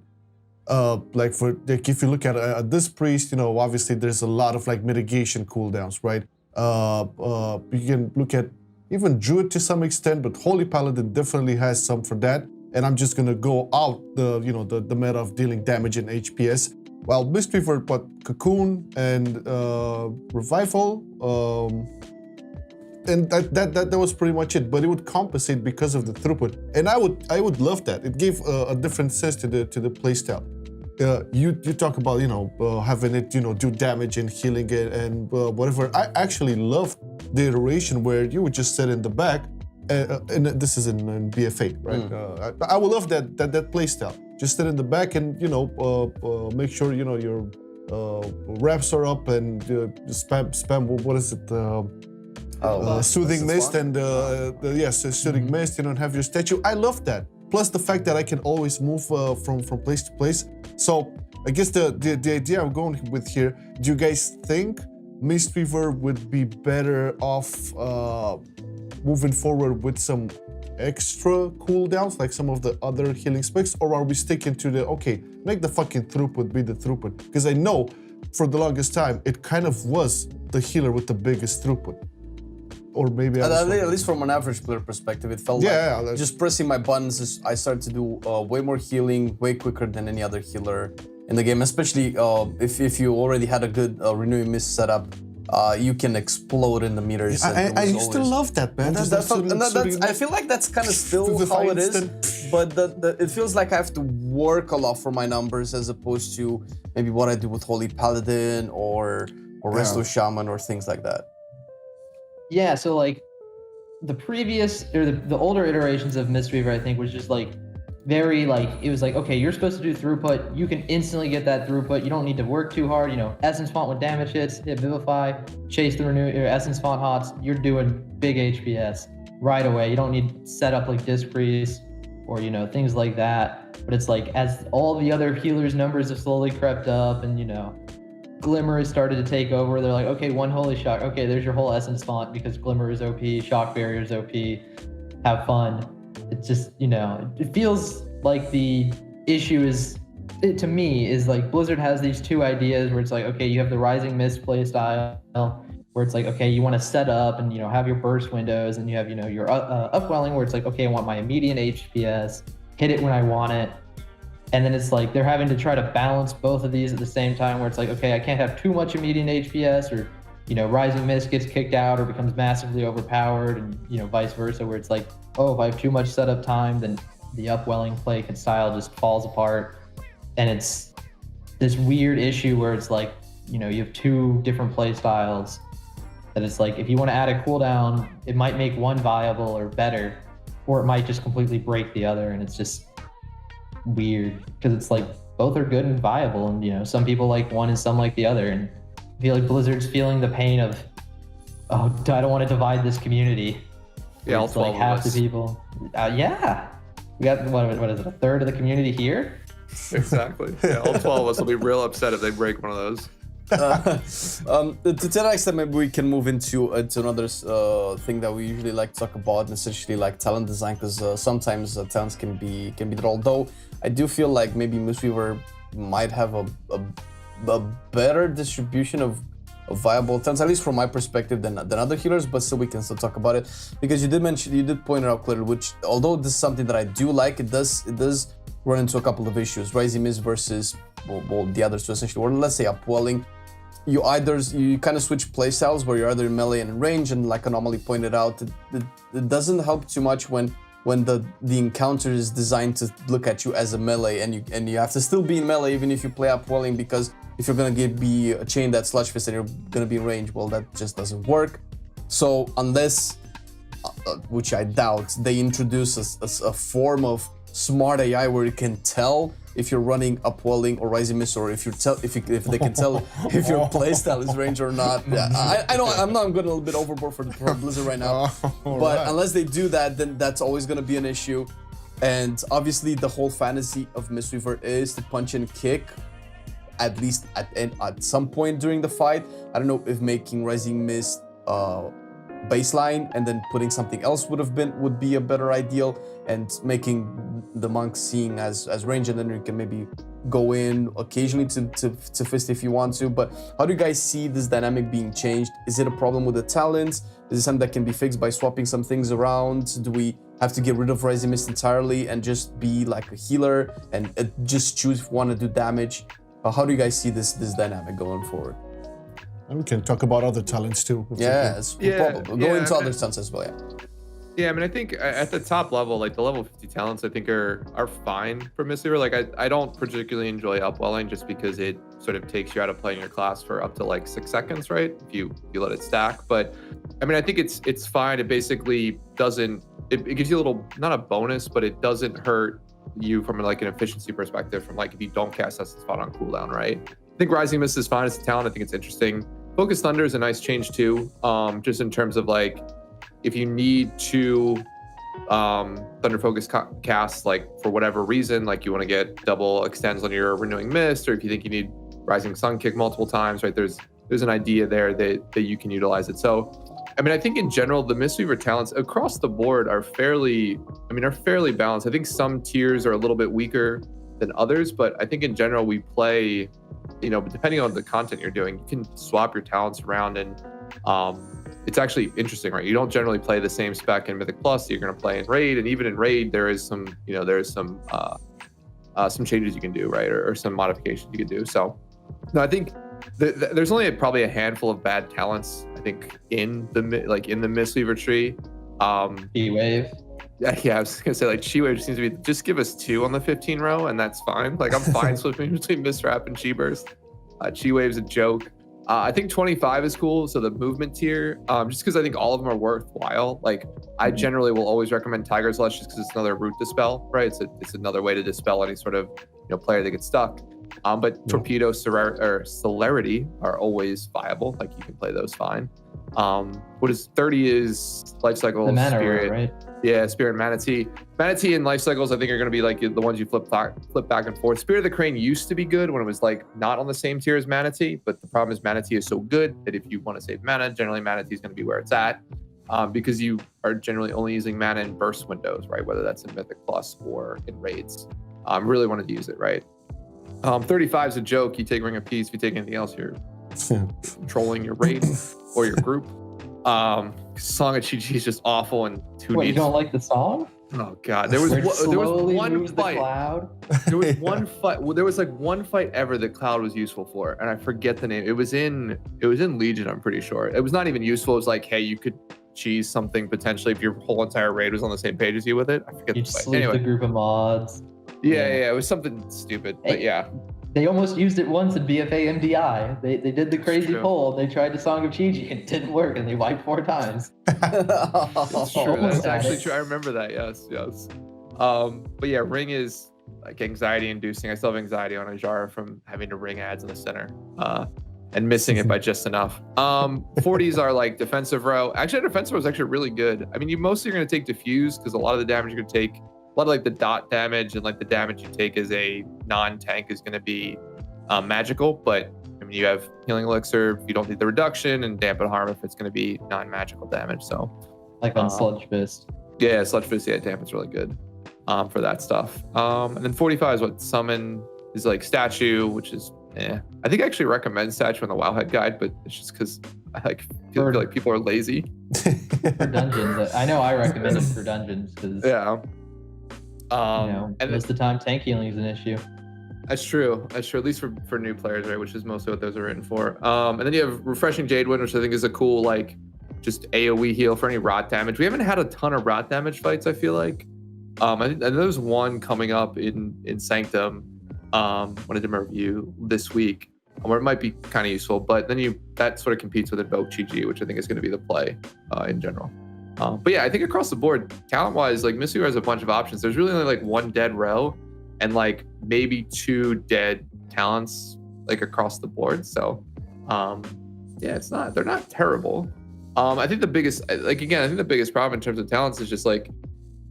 Like if you look at this priest, you know, obviously there's a lot of like mitigation cooldowns, right? You can look at even Druid to some extent, but Holy Paladin definitely has some for that. And I'm just gonna go out the meta of dealing damage in HPS. Well, Mistweaver, but Cocoon and Revival, and that was pretty much it. But it would compensate because of the throughput, and I would love that. It gave a different sense to the playstyle. You talk about having it do damage and healing it and whatever. I actually love the iteration where you would just sit in the back, and this is in BFA, right? I would love that playstyle. Just sit in the back and make sure your reps are up and spam. What is it? Soothing Mist and yes, Soothing Mist. Have your statue. I love that. plus the fact that I can always move from place to place. So I guess the idea I'm going with here, do you guys think Mistweaver would be better off moving forward with some extra cooldowns like some of the other healing specs, or are we sticking to the, okay, make the fucking throughput be the throughput? Because I know for the longest time it kind of was the healer with the biggest throughput. Or maybe at least from an average player perspective, it felt like just pressing my buttons, I started to do way more healing, way quicker than any other healer in the game. Especially if you already had a good renewing mist setup, you can explode in the meters. I used to love that, man. I feel like that's kind of still how it is, but it feels like I have to work a lot for my numbers as opposed to maybe what I do with Holy Paladin or Resto Shaman or things like that. Yeah, so like the previous or the older iterations of Mistweaver, I think, was just like very like, it was like, okay, you're supposed to do throughput, you can instantly get that throughput, you don't need to work too hard, you know, Essence Font when damage hits, hit Vivify, chase the renew or Essence Font hots, you're doing big HPS right away. You don't need setup like Disc Freeze or, you know, things like that. But it's like, as all the other healers' numbers have slowly crept up and, you know, Glimmer has started to take over. They're like, okay, one Holy Shock. Okay, there's your whole Essence Font because Glimmer is OP, Shock Barrier is OP. Have fun. It's just, you know, it feels like the issue is, to me, is like Blizzard has these two ideas where it's like, okay, you have the Rising Mist playstyle, where it's like, okay, you want to set up and, you know, have your burst windows, and you have, you know, your upwelling where it's like, okay, I want my immediate HPS, hit it when I want it. And then it's like they're having to try to balance both of these at the same time, where it's like, okay, I can't have too much immediate HPS, or, you know, Rising Mist gets kicked out or becomes massively overpowered, and, you know, vice versa, where it's like, oh, if I have too much setup time, then the upwelling play style just falls apart. And it's this weird issue where it's like, you know, you have two different play styles that it's like, if you want to add a cooldown, it might make one viable or better, or it might just completely break the other. And it's just weird because it's like both are good and viable, and, you know, some people like one and some like the other. And I feel like Blizzard's feeling the pain of, oh, I don't want to divide this community. Yeah, all 12 like half of us. the people. Yeah, we got what is it, a third of the community here? Exactly. Yeah, all 12 of us will be real upset if they break one of those. To that extent, maybe we can move into another thing that we usually like to talk about, essentially like talent design, because sometimes talents can be there. Although I do feel like maybe Mistweaver might have a better distribution of viable talents, at least from my perspective, than other healers. But still, we can still talk about it, because you did point it out clearly. Which, although this is something that I do like, it does run into a couple of issues. Rising Mist versus the others, so essentially, or let's say upwelling. You kind of switch playstyles where you're either in melee and in range, and like Anomoly pointed out, it doesn't help too much when the encounter is designed to look at you as a melee, and you have to still be in melee even if you play upwelling, because if you're gonna be chained at Sludge Fist and you're gonna be in range, well, that just doesn't work. So unless, which I doubt, they introduce a form of smart AI where you can tell if you're running upwelling or Rising Mist, or if they can tell if your playstyle is range or not. Yeah, I know I'm going a little bit overboard for Blizzard right now, but unless they do that, then that's always going to be an issue. And obviously, the whole fantasy of Mistweaver is to punch and kick, at least at some point during the fight. I don't know if making Rising Mist baseline and then putting something else would be a better ideal, and making the monk seeing as range, and then you can maybe go in occasionally to fist if you want to. But how do you guys see this dynamic being changed? Is it a problem with the talents? Is it something that can be fixed by swapping some things around? Do we have to get rid of Rising Mist entirely and just be like a healer and just choose if you want to do damage? How do you guys see this dynamic going forward? And we can talk about other talents too. Probably. Go into other talents as well, Yeah, I mean, I think at the top level, like the level 50 talents, I think are fine for Mistweaver. Like I don't particularly enjoy upwelling just because it sort of takes you out of playing your class for up to like 6 seconds, right? If you let it stack. But I mean, I think it's fine. It basically doesn't, it gives you a little, not a bonus, but it doesn't hurt you from like an efficiency perspective, from like if you don't cast Essence Spot on cooldown, right? I think Rising Mist is fine as a talent. I think it's interesting. Focus Thunder is a nice change too, just in terms of like, if you need to Thunder Focus casts, like for whatever reason, like you want to get double extends on your Renewing Mist, or if you think you need Rising Sun kick multiple times, right? There's an idea there that you can utilize it. So, I mean, I think in general, the Mistweaver talents across the board are fairly balanced. I think some tiers are a little bit weaker than others, but I think in general we play, depending on the content you're doing, you can swap your talents around, and it's actually interesting, right? You don't generally play the same spec in Mythic Plus that you're going to play in Raid, and even in Raid, there is some changes you can do, right, or some modifications you can do. So, no, I think there's only probably a handful of bad talents, I think, in the Mistweaver tree. P-Wave. Yeah, I was gonna say, like, Chi-Wave seems to be, just give us 2 on the 15 row and that's fine. Like, I'm fine switching between Mistwrap and Chi-Burst. Chi-Wave's a joke. I think 25 is cool, so the movement tier, just because I think all of them are worthwhile. Like, I generally will always recommend Tiger's Lush just because it's another route dispel, right? It's another way to dispel any sort of player that gets stuck. But Torpedo, Celerity are always viable. Like, you can play those fine. What is 30 is Life Cycle, the mana Spirit, right? Yeah, Spirit, Manatee and Life Cycles, I think, are going to be like the ones you flip back and forth. Spirit of the Crane used to be good when it was like not on the same tier as Manatee, but the problem is Manatee is so good that if you want to save mana, generally Manatee is going to be where it's at, because you are generally only using mana in burst windows, right? Whether that's in Mythic Plus or in raids. Really wanted to use it, right? 35 is a joke. You take Ring of Peace. If you take anything else, you're trolling your raid or your group. Song of Chi-Chi is just awful and too What, neat. you don't like the song? Oh god, there was one fight. There was one fight. Well, there was like one fight ever that Cloud was useful for, and I forget the name. It was in Legion, I'm pretty sure. It was not even useful. It was like, hey, you could cheese something potentially if your whole entire raid was on the same page as you with it. I forget You the fight. sleep Anyway, the group of mods. yeah, it was something stupid, but yeah. They almost used it once in BFA MDI. They did the crazy true. poll. They tried the Song of Chi-Chi. It didn't work, and they wiped 4 times. That's true. Almost That's actually had it. true. I remember that. Yes. But yeah, Ring is like anxiety inducing. I still have anxiety on Ajara from having to ring ads in the center and missing it by just enough. 40s are like defensive row. Actually, defensive row is actually really good. I mean, you mostly are going to take diffuse because a lot of the damage you're going to take, a lot of like the dot damage and like the damage you take as a non-tank is going to be magical. But I mean, you have healing elixir if you don't need the reduction, and dampen harm if it's going to be non-magical damage. So Like on Sludge Fist. yeah, Sludge Fist, yeah, dampen's really good for that stuff. And then 45 is what summon is like statue, which is I think I actually recommend statue in the Wowhead guide, but it's just because I feel like people are lazy. For dungeons. I know I recommend it for dungeons because Yeah. and most of the time tank healing is an issue. That's true, at least for new players, right? Which is mostly what those are written for. And then you have Refreshing Jadewind, which I think is a cool, like, just AoE heal for any rot damage. We haven't had a ton of rot damage fights, I feel like. I think there's one coming up in Sanctum when I did my review this week, where it might be kind of useful, but then that sort of competes with Invoke Chi-Chi, which I think is going to be the play in general. But yeah, I think across the board, talent-wise, like, Mistweaver has a bunch of options. There's really only like one dead row and like maybe 2 dead talents like across the board. So yeah, they're not terrible. I think the biggest problem in terms of talents is just like,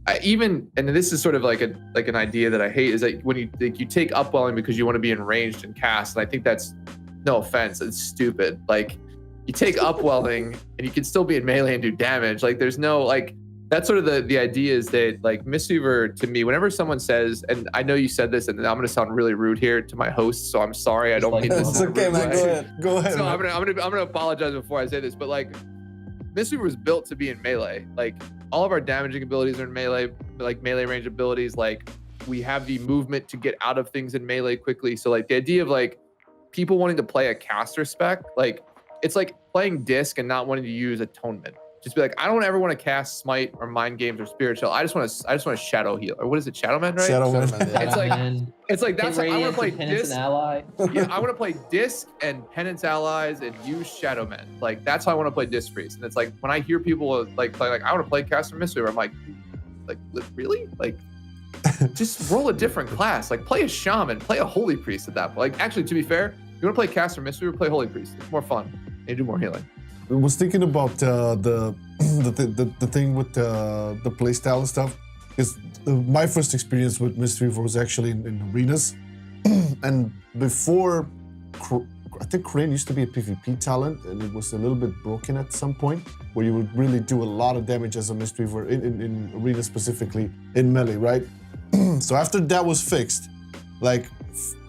and this is sort of like an idea that I hate, is that when you take upwelling because you want to be enraged and cast, and I think that's, no offense, it's stupid. Like, you take upwelling and you can still be in melee and do damage. Like, there's no, like, that's sort of the idea is that, like, Mistweaver, to me, whenever someone says, and I know you said this, and I'm going to sound really rude here to my hosts, so I'm sorry, I don't mean this. It's okay, man. Go ahead. So I'm gonna apologize before I say this, but like, Mistweaver was built to be in melee. Like, all of our damaging abilities are in melee, like melee range abilities. Like, we have the movement to get out of things in melee quickly. So like, the idea of like people wanting to play a caster spec, like, it's like playing disc and not wanting to use atonement. Just be like, I don't ever want to cast Smite or Mind Games or Spirit Chill. I just want to Shadow Heal, or what is it, Shadowman, right? Shadowman. It's like that's I want to play Penance disc. and ally. Yeah, I want to play disc and penance allies and use Shadowmen. Like, that's how I want to play disc priest. And it's like, when I hear people like play, like, I want to play caster Mistweaver, I'm like really? Like, just roll a different class. Like, play a shaman, play a holy priest at that point. Like, actually, to be fair, you want to play caster Mistweaver, play holy priest. It's more fun and you do more healing. was thinking about the thing with the playstyle and stuff. Because my first experience with MISTWEAVER was actually in arenas, and before, I think Crane used to be a PvP talent, and it was a little bit broken at some point, where you would really do a lot of damage as a MISTWEAVER in arena, specifically in melee, right? So after that was fixed, like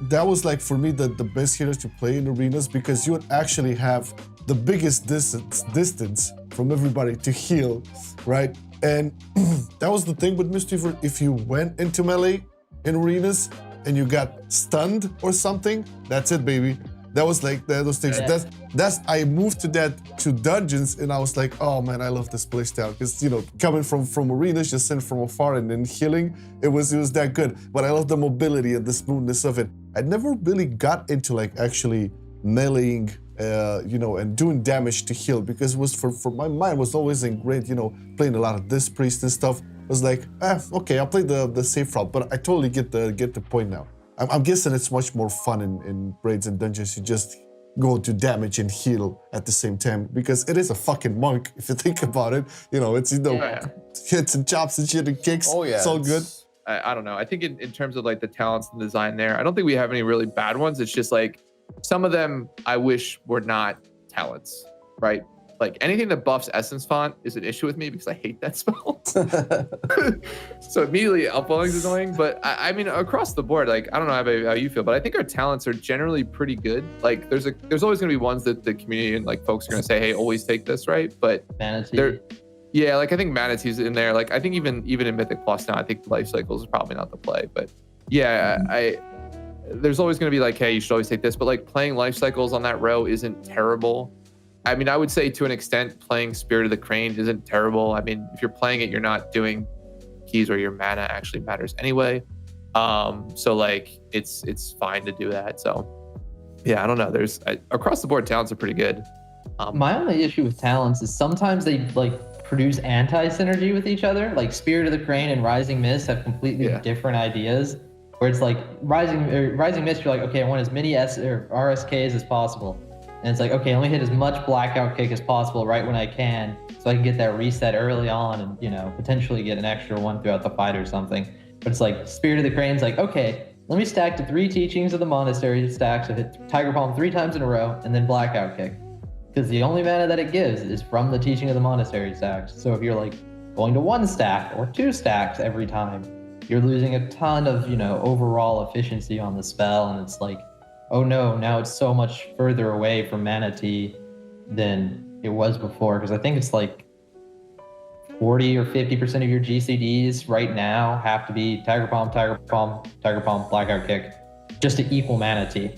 that was like for me the best heroes to play in arenas, because you would actually have the biggest distance from everybody to heal, right? And that was the thing with MISTWEAVER. If you went into melee in arenas and you got stunned or something, that's it, baby. That was like those things. Yeah. That's I moved to dungeons, and I was like, oh man, I love this playstyle, because coming from arenas, just sent from afar and then healing, it was that good. But I love the mobility and the smoothness of it. I never really got into like actually meleeing, and doing damage to heal, because it was for my mind was always ingrained, playing a lot of this priest and stuff. It was like, okay, I'll play the safe route, but I totally get the point now. I'm guessing it's much more fun in raids and dungeons. You just go to damage and heal at the same time, because it is a fucking monk if you think about it. It's hits and chops and shit and kicks. Oh yeah, it's all good. I don't know. I think in terms of like the talents and design there, I don't think we have any really bad ones. It's just like some of them I wish were not talents, right? Like anything that buffs Essence Font is an issue with me, because I hate that spell. So immediately upwelling's is annoying. But I mean, across the board, like I don't know how you feel, but I think our talents are generally pretty good. Like there's always gonna be ones that the community and like folks are gonna say, hey, always take this, right? But Manatee. yeah, like I think Manatee's in there. Like I think even in Mythic Plus now, I think Life Cycles is probably not the play. But yeah, there's always gonna be like, hey, you should always take this. But like playing Life Cycles on that row isn't terrible. I mean, I would say to an extent, playing Spirit of the Crane isn't terrible. I mean, if you're playing it, you're not doing keys where your mana actually matters anyway. So like, it's fine to do that. So yeah, I don't know. Across the board, talents are pretty good. My only issue with talents is sometimes they like produce anti-synergy with each other. Like Spirit of the Crane and Rising Mist have completely different ideas. Where it's like Rising Mist, you're like, okay, I want as many RSKs as possible. And it's like, okay, let me hit as much blackout kick as possible right when I can, so I can get that reset early on and, potentially get an extra one throughout the fight or something. But it's like Spirit of the Crane's like, okay, let me stack to 3 teachings of the monastery stacks, so hit Tiger Palm 3 times in a row, and then blackout kick. Because the only mana that it gives is from the teaching of the monastery stacks. So if you're like going to 1 stack or 2 stacks every time, you're losing a ton of, overall efficiency on the spell. And it's like, oh no, now it's so much further away from Manatee than it was before. Because I think it's like 40 or 50% of your GCDs right now have to be Tiger Palm, Tiger Palm, Tiger Palm, Blackout Kick, just to equal Manatee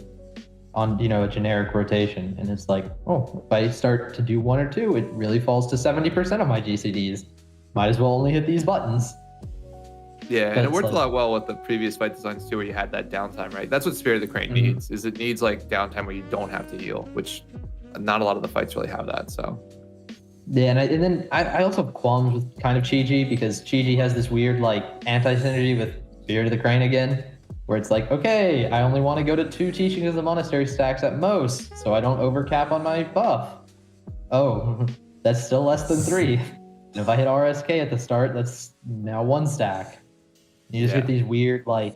on, a generic rotation. And it's like, oh, if I start to do 1 or 2, it really falls to 70% of my GCDs. Might as well only hit these buttons. Yeah, and it worked a lot well with the previous fight designs too, where you had that downtime, right? That's what Spirit of the Crane needs, is it needs like downtime where you don't have to heal, which not a lot of the fights really have that, so. Yeah, and then I also have qualms with kind of Chi-Ji, because Chi-Ji has this weird like anti-synergy with Spirit of the Crane again, where it's like, okay, I only want to go to 2 teachings of the monastery stacks at most, so I don't overcap on my buff. Oh, that's still less than 3. And if I hit RSK at the start, that's now 1 stack. You just get these weird like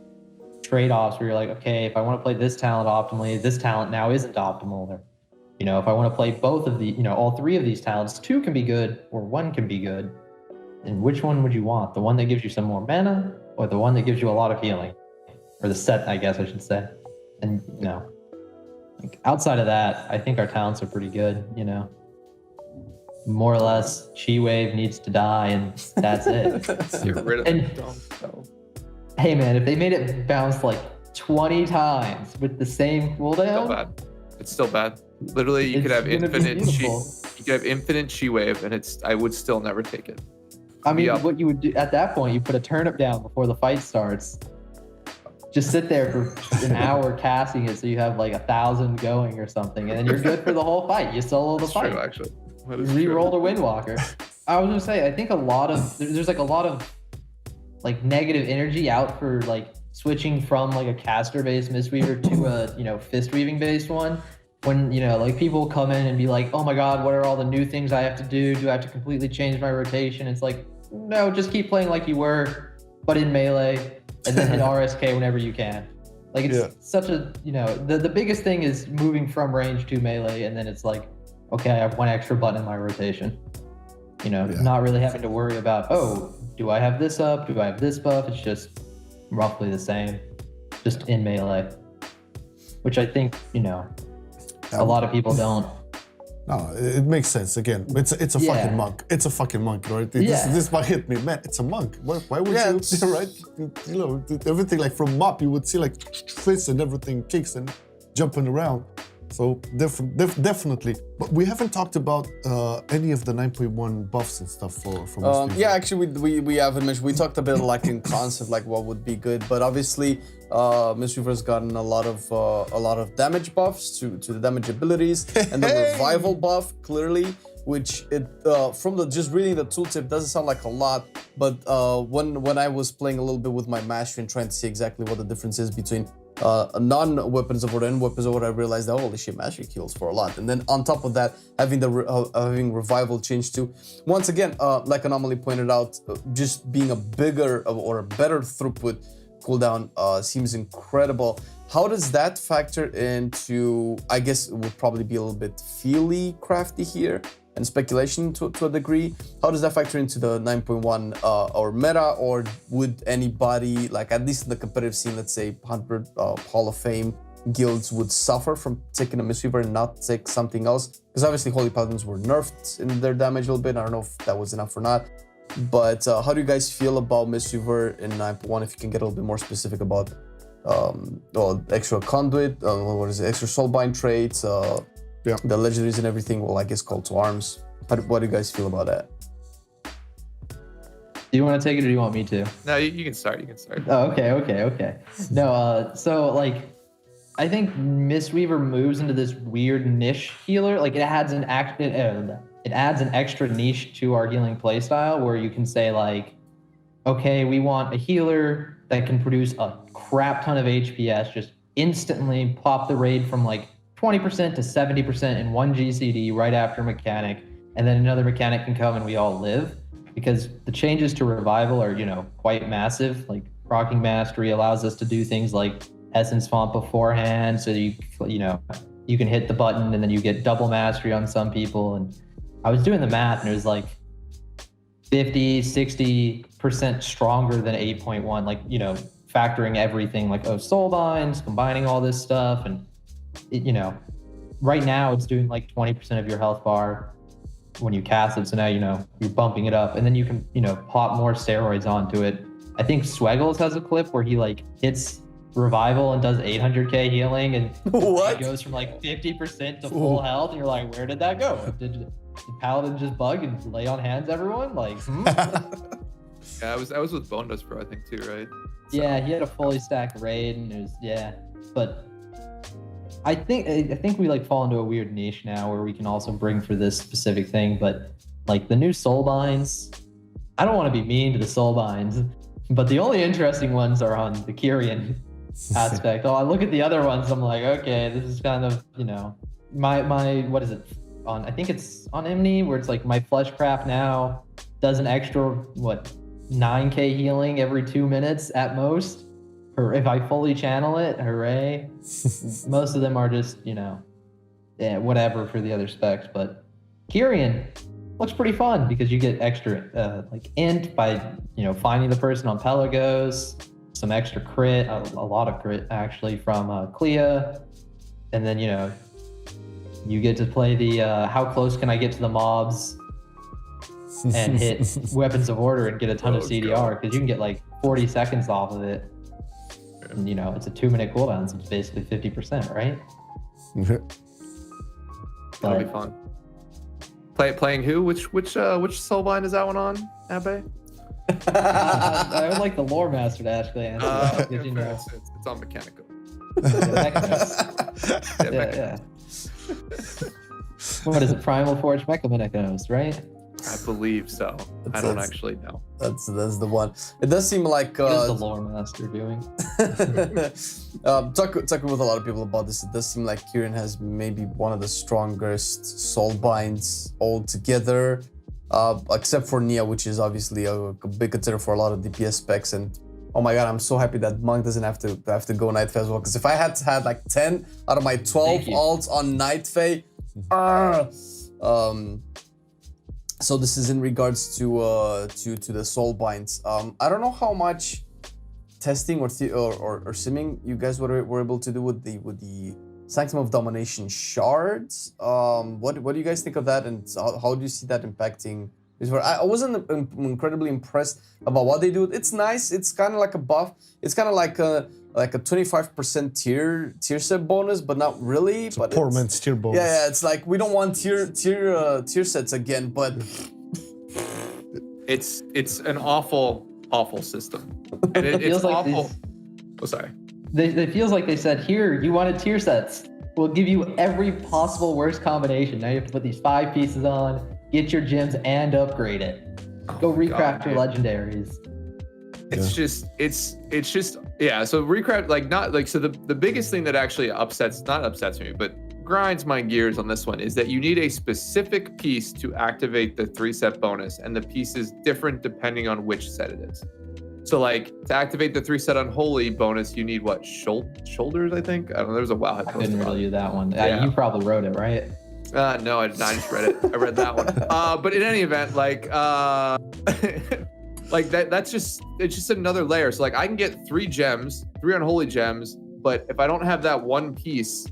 trade-offs where you're like, okay, if I want to play this talent optimally, this talent now isn't optimal. Or, if I want to play both of the, all 3 of these talents, 2 can be good or 1 can be good. And which one would you want? The one that gives you some more mana, or the one that gives you a lot of healing? Or the set, I guess I should say. And like outside of that, I think our talents are pretty good, More or less, Chi Wave needs to die, and that's it. Get rid of the dumb spell. Hey man, if they made it bounce like 20 times with the same cooldown, It's still bad. Literally, you could have infinite Chi Wave, and I would still never take it. I mean, what you would do at that point, you put a turnip down before the fight starts. Just sit there for an hour casting it, so you have like 1,000 going or something, and then you're good for the whole fight. You solo the fight. True, actually. Re-roll the Windwalker. I was gonna say, I think there's like a lot of like negative energy out for like switching from like a caster based Mistweaver to a fist weaving based one, when, like people come in and be like, oh my God, what are all the new things I have to do? Do I have to completely change my rotation? It's like, no, just keep playing like you were, but in melee, and then hit RSK whenever you can. Like it's such a, the biggest thing is moving from range to melee, and then it's like, okay, I have one extra button in my rotation. Not really having to worry about, oh, do I have this up? Do I have this buff? It's just roughly the same, just in melee, which I think, a lot of people don't. No, it makes sense. Again, it's a fucking monk. It's a fucking monk, right? This might hit me, man. It's a monk. Why would you? Right? Everything like from mop, you would see like fists and everything, kicks and jumping around. So definitely. But we haven't talked about any of the 9.1 buffs and stuff for MISTWEAVER. Yeah, actually, we haven't mentioned. We talked a bit like in concept, like what would be good. But obviously, MISTWEAVER's gotten a lot of damage buffs to the damage abilities, and the revival buff clearly, which it from just reading the tooltip doesn't sound like a lot. But when I was playing a little bit with my mastery and trying to see exactly what the difference is between non-weapons of order and weapons of order, I realized that holy shit, mastery heals for a lot. And then on top of that, having having revival change to, once again, like Anomoly pointed out, just being a bigger or a better throughput cooldown seems incredible. How does that factor into, I guess it would probably be a little bit feely crafty here and speculation to a degree. How does that factor into the 9.1 or meta, or would anybody, like at least in the competitive scene, let's say 100 Hall of Fame guilds would suffer from taking a MISTWEAVER and not take something else? Because obviously Holy Paladins were nerfed in their damage a little bit. I don't know if that was enough or not. But how do you guys feel about MISTWEAVER in 9.1? If you can get a little bit more specific about extra conduit, extra soulbind traits, the legendaries and everything, well, I guess call to arms. What do you guys feel about that? Do you want to take it or do you want me to? No, you can start. Oh, okay. No, so like, I think MISTWEAVER moves into this weird niche healer. Like it adds an extra niche to our healing playstyle where you can say like, okay, we want a healer that can produce a crap ton of HPS, just instantly pop the raid from like 20% to 70% in one GCD right after mechanic, and then another mechanic can come and we all live. Because the changes to revival are, quite massive. Like proccing mastery allows us to do things like essence font beforehand, so you can hit the button and then you get double mastery on some people. And I was doing the math and it was like 50-60% stronger than 8.1, like, factoring everything like soulbinds, combining all this stuff, and right now it's doing like 20% of your health bar when you cast it. So now, you're bumping it up, and then you can, pop more steroids onto it. I think Sweggles has a clip where he like hits revival and does 800k healing, and it goes from like 50% to full health. And you're like, where did that go? Did Paladin just bug and lay on hands everyone? Like, Yeah, I was with Bone Dust Pro, I think, too, right? So. Yeah, he had a fully stacked raid, and it was, but I think we like fall into a weird niche now where we can also bring for this specific thing. But like the new soulbinds, I don't want to be mean to the soulbinds, but the only interesting ones are on the Kyrian aspect. I look at the other ones, I'm like, okay, this is kind of, my what is it on? I think it's on Imni, where it's like my Fleshcraft now does an extra 9k healing every 2 minutes at most. Or if I fully channel it, hooray. Most of them are just, whatever for the other specs. But Kyrian looks pretty fun because you get extra int by, finding the person on Pelagos, some extra crit, a lot of crit actually from Clea. And then, you get to play the how close can I get to the mobs and hit Weapons of Order and get a ton of CDR, because you can get like 40 seconds off of it. And, it's a 2-minute cooldown, so it's basically 50%, right? That'll be fun. Playing who? Which soulbind is that one on, Abe? I would like the lore master to actually answer that. It's on mechanical. Yeah. What is it? Primal Forge Mechanicos, right? I believe so. I don't actually know. That's the one. It does seem like What is the lore master doing? Talking with a lot of people about this, it does seem like Kieran has maybe one of the strongest soul binds altogether, except for Nia, which is obviously a big consider for a lot of DPS specs. And oh my god, I'm so happy that Monk doesn't have to go Night Fae as well. Because if I had like 10 out of my 12 alts on Night Fae, so this is in regards to the soul binds. I don't know how much testing or simming you guys were able to do with the Sanctum of Domination shards. What do you guys think of that, and how do you see that impacting? I wasn't incredibly impressed about what they do. It's nice. It's kind of like a buff. It's kind of like a 25% tier set bonus, but not really. It's a poor man's tier bonus. Yeah, it's like we don't want tier sets again, but it's an awful system, and it feels it's like awful. Oh, sorry. It feels like they said, here, you wanted tier sets. We'll give you every possible worst combination. Now you have to put these 5 pieces on, get your gems, and upgrade it. Go recraft your legendaries. It's just yeah. So recraft, like, not like, so the biggest thing that actually not upsets me, but grinds my gears on this one is that you need a specific piece to activate the 3-set bonus, and the piece is different depending on which set it is. So like to activate the 3-set Unholy bonus, you need what, shoulders? I think. I don't know. There's a WoW. I couldn't really do that one. Yeah. You probably wrote it, right? No, I did not. I just read it. I read that one. But in any event, like like it's just another layer. So like I can get 3 Unholy gems, but if I don't have that one piece,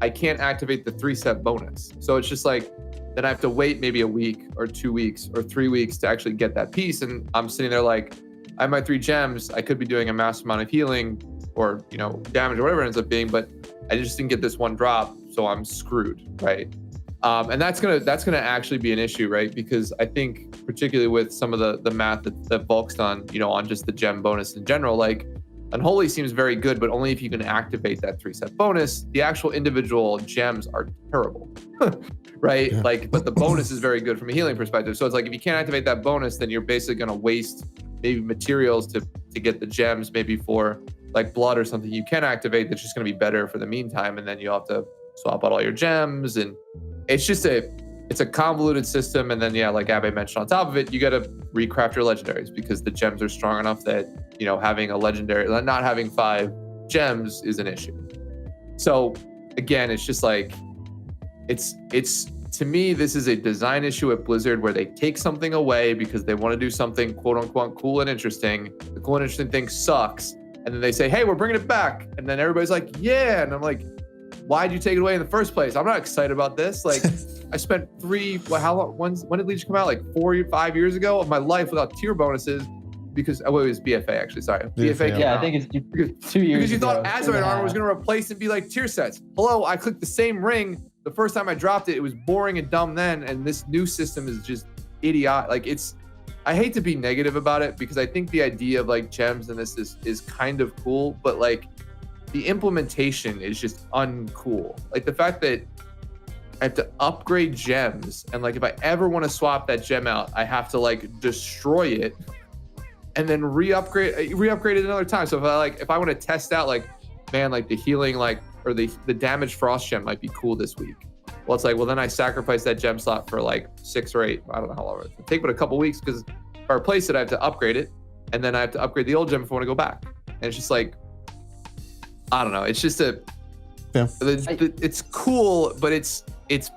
I can't activate the 3-set bonus. So it's just like, then I have to wait maybe a week or 2 weeks or 3 weeks to actually get that piece. And I'm sitting there like, I have my 3 gems. I could be doing a massive amount of healing or, damage or whatever it ends up being, but I just didn't get this one drop, so I'm screwed, right? And that's gonna actually be an issue, right? Because I think particularly with some of the math that Volk's done, on just the gem bonus in general, like Unholy seems very good, but only if you can activate that 3-set bonus. The actual individual gems are terrible, right? Yeah. Like, but the bonus is very good from a healing perspective. So it's like if you can't activate that bonus, then you're basically gonna waste maybe materials to get the gems, maybe for like blood or something you can activate that's just going to be better for the meantime, and then you'll have to swap out all your gems, and it's just it's a convoluted system. And then like Abbe mentioned, on top of it, you got to recraft your legendaries because the gems are strong enough that having a legendary, not having 5 gems is an issue. So again, it's just like it's to me, this is a design issue at Blizzard where they take something away because they want to do something quote unquote cool and interesting. The cool and interesting thing sucks. And then they say, hey, we're bringing it back. And then everybody's like, yeah. And I'm like, why'd you take it away in the first place? I'm not excited about this. Like, I spent how long? When did Legion come out? Like 4 or 5 years ago of my life without tier bonuses because, it was BFA actually, sorry. BFA I think it's 2 years Because you thought Azerite armor was going to replace and be like tier sets. Hello, I clicked the same ring. The first time I dropped it, it was boring and dumb then, and this new system is just idiot. Like I hate to be negative about it because I think the idea of like gems and this is kind of cool, but like the implementation is just uncool. Like the fact that I have to upgrade gems, and like if I ever want to swap that gem out, I have to like destroy it and then re-upgrade it another time. So if I want to test out like, man, like the healing or the damage frost gem might be cool this week. Well, it's like, well, then I sacrifice that gem slot for like 6 or 8. I don't know how long it would take, but a couple weeks, because if I replace it, I have to upgrade it, and then I have to upgrade the old gem if I want to go back. And it's just like, I don't know. It's just it's cool, but it's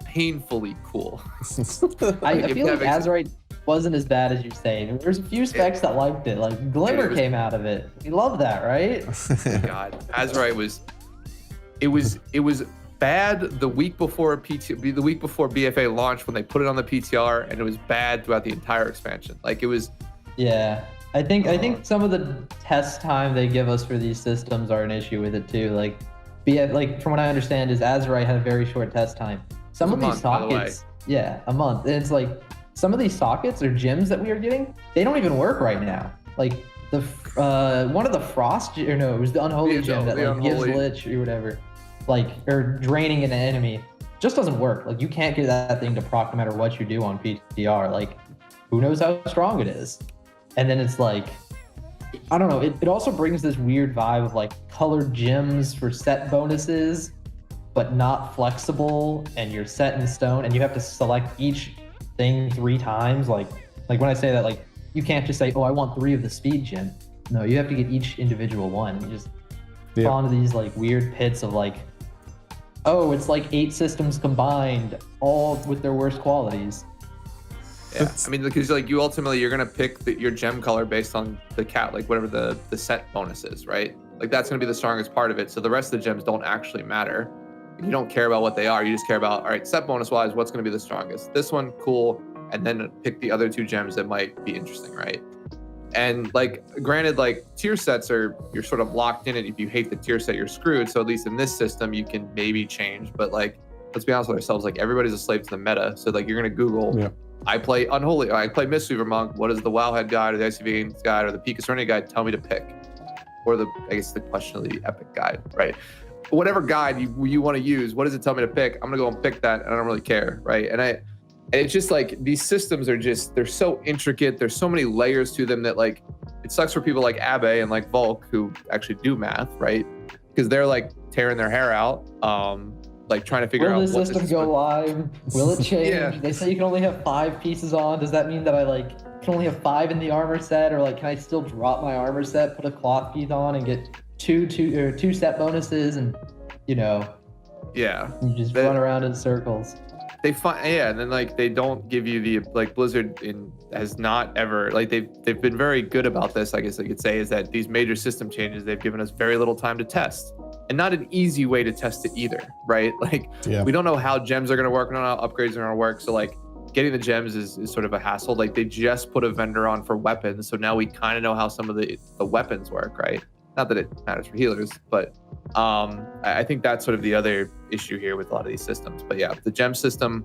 painfully cool. I feel like Azerite wasn't as bad as you say. There's a few specs that liked it. Like Glimmer came out of it. You love that, right? God, Azerite was bad the week before BFA launched when they put it on the PTR, and it was bad throughout the entire expansion. Like it was. Yeah, I think some of the test time they give us for these systems are an issue with it too. Like from what I understand, is Azerite had a very short test time. Some of these sockets, a month, and it's like some of these sockets or gems that we are getting, they don't even work right now. Like the one of the frost, or no, it was the unholy gem that like gives lich or whatever. Like, or draining an enemy. just doesn't work. Like, you can't get that thing to proc no matter what you do on PTR. Like, who knows how strong it is? And then it's like, I don't know. It also brings this weird vibe of like colored gems for set bonuses, but not flexible, and you're set in stone, and you have to select each thing 3 times. Like when I say that, like, you can't just say, oh, I want 3 of the speed gem. No, you have to get each individual one. You just fall into these like weird pits of like, oh, it's like 8 systems combined, all with their worst qualities. Yeah, I mean, because like you ultimately you're gonna pick your gem color based on the like whatever the set bonus is, right? Like that's gonna be the strongest part of it. So the rest of the gems don't actually matter. You don't care about what they are. You just care about, all right, set bonus wise, what's gonna be the strongest? This one, cool, and then pick the other 2 gems that might be interesting, right? And like, granted, like tier sets you're sort of locked in it. If you hate the tier set, you're screwed. So at least in this system, you can maybe change. But like, let's be honest with ourselves. Like everybody's a slave to the meta. So like, you're gonna Google. I play Unholy. I play Mistweaver Monk. What does the Wowhead guide or the ICV guide or the Pika Serenity guide tell me to pick? Or I guess the question of the Epic guide, right? Whatever guide you want to use, what does it tell me to pick? I'm gonna go and pick that, and I don't really care, right? And it's just like these systems are they're so intricate. There's so many layers to them that like it sucks for people like Abe and like Volk who actually do math, right? Because they're like tearing their hair out, like trying to figure out. Will the system go live? Will it change? Yeah. They say you can only have 5 pieces on. Does that mean that I like can only have 5 in the armor set, or like can I still drop my armor set, put a cloth piece on, and get two set bonuses, and you know? Yeah. You just run around in circles. They find and then like they don't give you the like Blizzard has not ever like they've been very good about this. I guess I could say is that these major system changes they've given us very little time to test, and not an easy way to test it either, right? Like we don't know how gems are going to work, we don't know how upgrades are going to work. So like getting the gems is sort of a hassle. Like they just put a vendor on for weapons, so now we kind of know how some of the weapons work, right? Not that it matters for healers, but I think that's sort of the other issue here with a lot of these systems. But yeah, the gem system,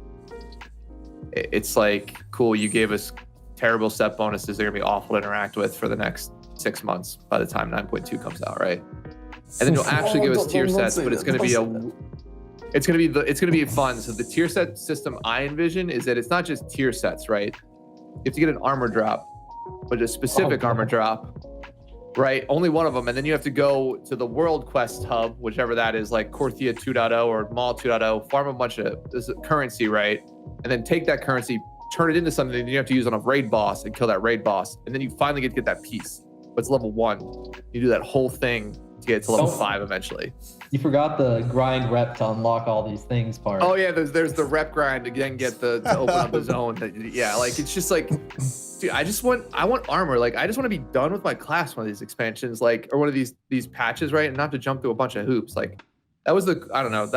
it's like, cool, you gave us terrible set bonuses. They're gonna be awful to interact with for the next 6 months by the time 9.2 comes out, right? And then you'll actually give us tier sets, but it's gonna be fun. So the tier set system I envision is that it's not just tier sets, right? You have to get an armor drop, but a specific armor drop. Right, only one of them, and then you have to go to the World Quest hub, whichever that is, like Korthia 2.0 or Maul 2.0, farm a bunch of currency, right? And then take that currency, turn it into something that you have to use on a raid boss and kill that raid boss, and then you finally get that piece. But it's level 1. You do that whole thing to get to level 5 eventually. You forgot the grind rep to unlock all these things part. Oh yeah, there's the rep grind to then get to open up the zone. Yeah, like it's just like. Dude, I want armor. Like I just want to be done with my class one of these expansions, like, or one of these patches, right? And not to jump through a bunch of hoops. Like that was I don't know.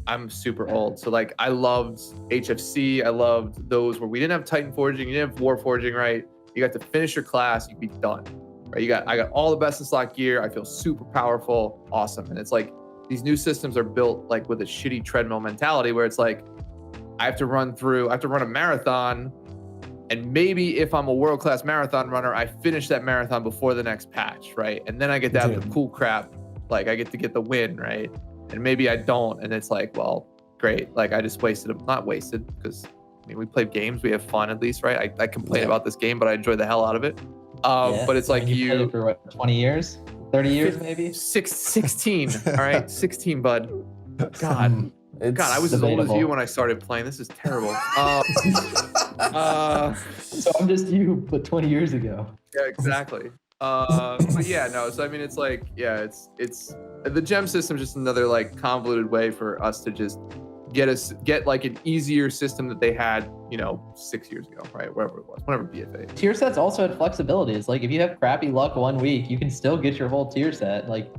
I'm super old. So like I loved HFC. I loved those where we didn't have Titan forging, you didn't have war forging, right? You got to finish your class, you'd be done. Right? I got all the best in slot gear. I feel super powerful, awesome. And it's like these new systems are built like with a shitty treadmill mentality where it's like I have to run a marathon. And maybe if I'm a world-class marathon runner, I finish that marathon before the next patch, right? And then I get to have the cool crap, like I get to get the win, right? And maybe I don't, and it's like, well, great. Like I just not wasted, because I mean, we play games, we have fun at least, right? I complain about this game, but I enjoy the hell out of it. But it's like you played it for what, 20 years? 30 years maybe? 16, all right? 16, bud. God. God, I was as old as you when I started playing. This is terrible. So I'm just you, but 20 years ago. Yeah, exactly. But yeah, no. So I mean, it's like, yeah, it's the gem system is just another like convoluted way for us to just get like an easier system that they had, 6 years ago, right? Wherever it was, whenever BFA. Tier sets also had flexibility. It's like if you have crappy luck 1 week, you can still get your whole tier set. Like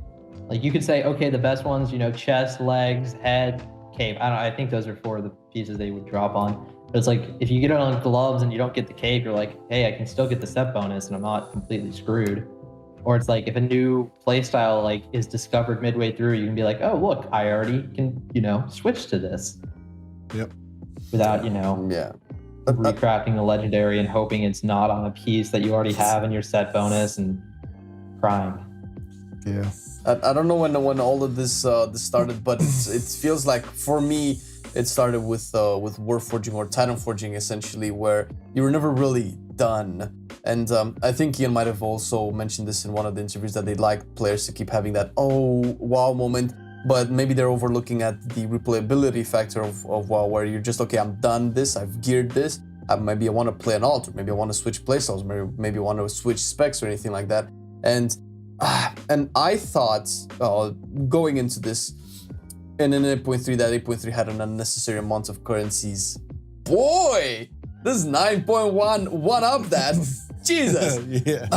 you could say, okay, the best ones, chest, legs, head, cape. I think those are 4 of the pieces they would drop on. But it's like if you get it on gloves and you don't get the cape, you're like, hey, I can still get the set bonus and I'm not completely screwed. Or it's like if a new playstyle like is discovered midway through, you can be like, oh look, I already can, switch to this. Yep. Without, recrafting the legendary and hoping it's not on a piece that you already have in your set bonus and crying. Yeah. I don't know when all of this started, but it feels like for me it started with Warforging or Titan Forging, essentially, where you were never really done. And I think Ian might have also mentioned this in one of the interviews, that they'd like players to keep having that oh wow moment, but maybe they're overlooking at the replayability factor of WoW, where you're just, okay, I'm done this, I've geared this, maybe I want to play an alt, maybe I want to switch playstyles, maybe I want to switch specs or anything like that. And I thought, going into this, and in 8.3, that 8.3 had an unnecessary amount of currencies. Boy, this 9.1 one up that. Jesus. Yeah.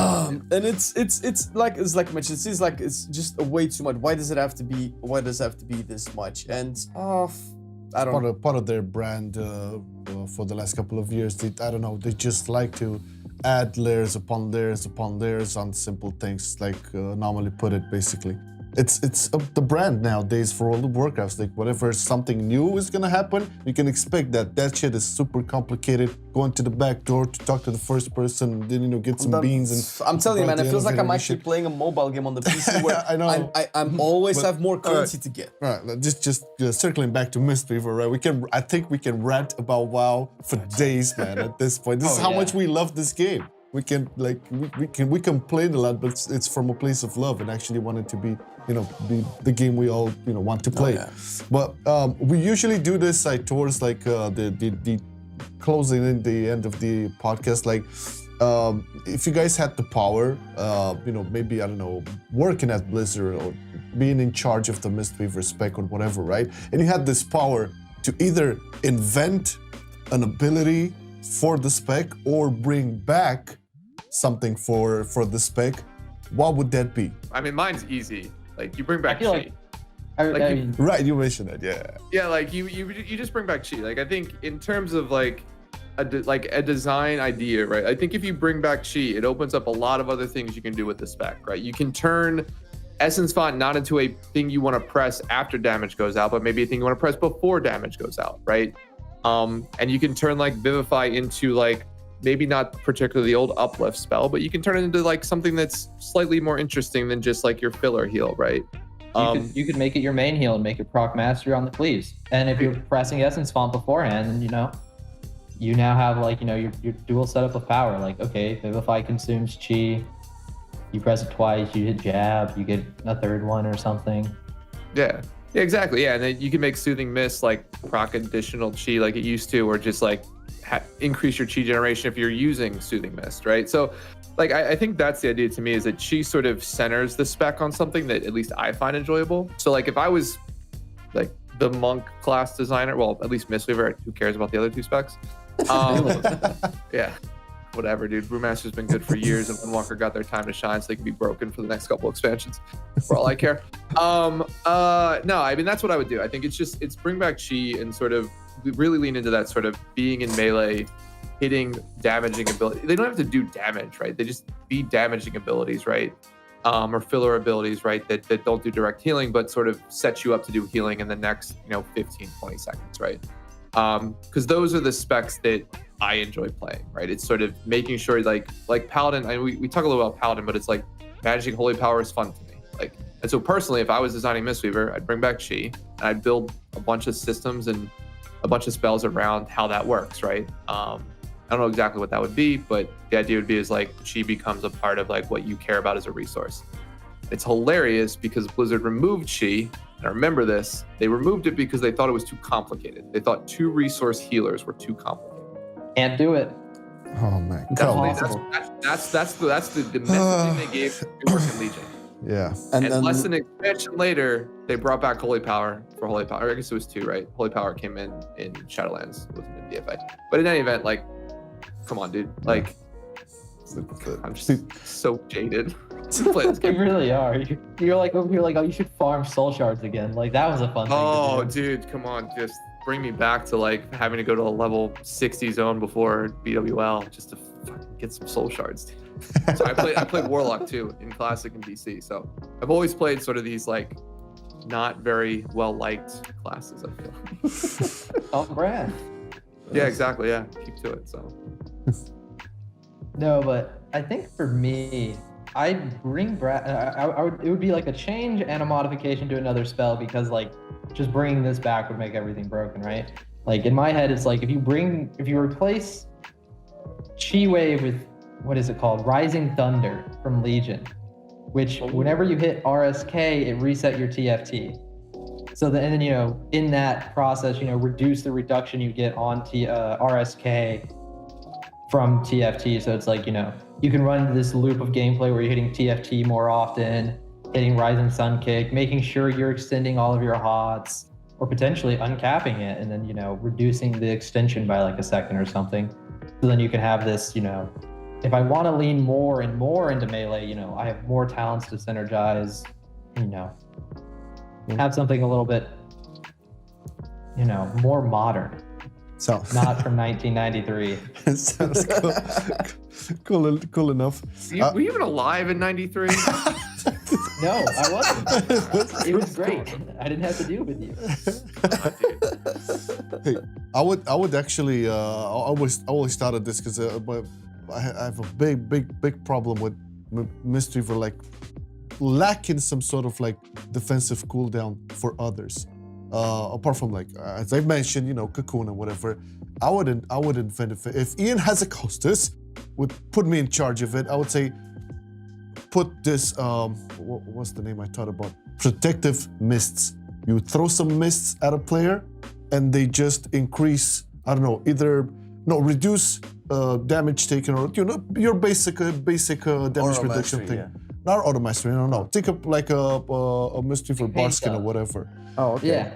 And it's like I mentioned, it seems like it's just way too much. Why does it have to be? Why does it have to be this much? And I don't know. Part of their brand for the last couple of years. I don't know. They just like to add layers upon layers upon layers on simple things, like Anomoly put it. Basically, it's the brand nowadays for all the Warcrafts. Like whatever something new is gonna happen, you can expect that shit is super complicated. Going to the back door to talk to the first person, then get some beans and. I'm telling you, man, it feels like I'm actually playing a mobile game on the PC where I know. I'm always have more currency to get. All right, just circling back to MISTWEAVER, right? I think we can rant about WoW for days, man. At this point, this is how much we love this game. We can we complain a lot, but it's from a place of love and actually want it to be be the game we all want to play. But we usually do this towards the closing in the end of the podcast. Like if you guys had the power, maybe I don't know, working at Blizzard or being in charge of the MISTWEAVER spec or whatever, right? And you had this power to either invent an ability for the spec or bring back something for the spec, what would that be? I mean, mine's easy. Like you bring back chi. Right, you mentioned it, yeah. Yeah, like you just bring back chi. Like I think in terms of like a design idea, right? I think if you bring back chi, it opens up a lot of other things you can do with the spec, right? You can turn Essence Font not into a thing you want to press after damage goes out, but maybe a thing you want to press before damage goes out, right? And you can turn like Vivify into like maybe not particularly the old uplift spell, but you can turn it into like something that's slightly more interesting than just like your filler heal, right? You could make it your main heal and make it proc mastery on the cleaves. And if you're pressing Essence Font beforehand, then you now have like your dual setup of power. Like, okay, Vivify consumes chi, you press it twice, you hit jab, you get a third one or something. Yeah, exactly. Yeah, and then you can make Soothing Mist like proc additional chi like it used to, or just like increase your chi generation if you're using Soothing Mist, right? So like I think that's the idea to me, is that chi sort of centers the spec on something that at least I find enjoyable. So like if I was like the monk class designer, well, at least MISTWEAVER, who cares about the other two specs? Yeah, whatever, dude. Brewmaster's been good for years, and Windwalker got their time to shine, so they can be broken for the next couple expansions, for all I care. No, I mean, that's what I would do. I think it's bring back chi and sort of really lean into that sort of being in melee, hitting damaging ability. They don't have to do damage, right? They just be damaging abilities, right? Or filler abilities, right? That don't do direct healing, but sort of set you up to do healing in the next, 15, 20 seconds, right? Because those are the specs that I enjoy playing, right? It's sort of making sure like Paladin, we talk a little about Paladin, but it's like managing holy power is fun to me. And so personally, if I was designing MISTWEAVER, I'd bring back chi and I'd build a bunch of systems and a bunch of spells around how that works, right? I don't know exactly what that would be, but the idea would be is like chi becomes a part of like what you care about as a resource. It's hilarious because Blizzard removed chi, and I remember this, they removed it because they thought it was too complicated. They thought 2 resource healers were too complicated. Can't do it. Oh man, It's impossible. That's the messaging they gave to work in Legion. Yeah. And less than an expansion later, they brought back Holy Power for Holy Power. I guess it was 2, right? Holy Power came in Shadowlands, it wasn't in DFA. But in any event, like, come on, dude. Like, I'm just so jaded to play this You game. really are. You're like over here like, oh, you should farm soul shards again. Like that was a fun thing to do. Dude, come on. Just bring me back to like having to go to a level 60 zone before BWL just to fucking get some soul shards, dude. So I played Warlock too in Classic and DC. So I've always played sort of these like not very well liked classes, I feel. Off brand. Yeah, exactly. Yeah, keep to it. So No, but I think for me, I'd bring I would, it would be like a change and a modification to another spell, because like just bringing this back would make everything broken, right? Like in my head, it's like if you replace Chi Wave with, what is it called? Rising Thunder from Legion, which whenever you hit RSK, it reset your TFT. So then, you know, in that process, you know, reduce the reduction you get on RSK from TFT. So it's like, you know, you can run this loop of gameplay where you're hitting TFT more often, hitting Rising Sun Kick, making sure you're extending all of your HOTS, or potentially uncapping it and then, you know, reducing the extension by like a second or something. So then you can have this, you know, if I want to lean more and more into melee, you know, I have more talents to synergize, you know, have something a little bit, you know, more modern. Sounds not from 1993. Sounds cool enough. Were you even alive in '93? No, I wasn't. It was great. I didn't have to deal with you. Hey, I would actually I always started this because I have a big problem with MISTWEAVER, like lacking some sort of like defensive cooldown for others. Apart from like as I mentioned, you know, Cocoon and whatever. I would invent if Ian has a Costus, would put me in charge of it. I would say put this what's the name I thought about? Protective mists. You throw some mists at a player, and they just increase. I don't know, either reduce damage taken, or you know, your basic damage reduction thing. Yeah. Not auto mastery, no. Take up like a MISTWEAVER Barskin or whatever. Oh, okay. Yeah.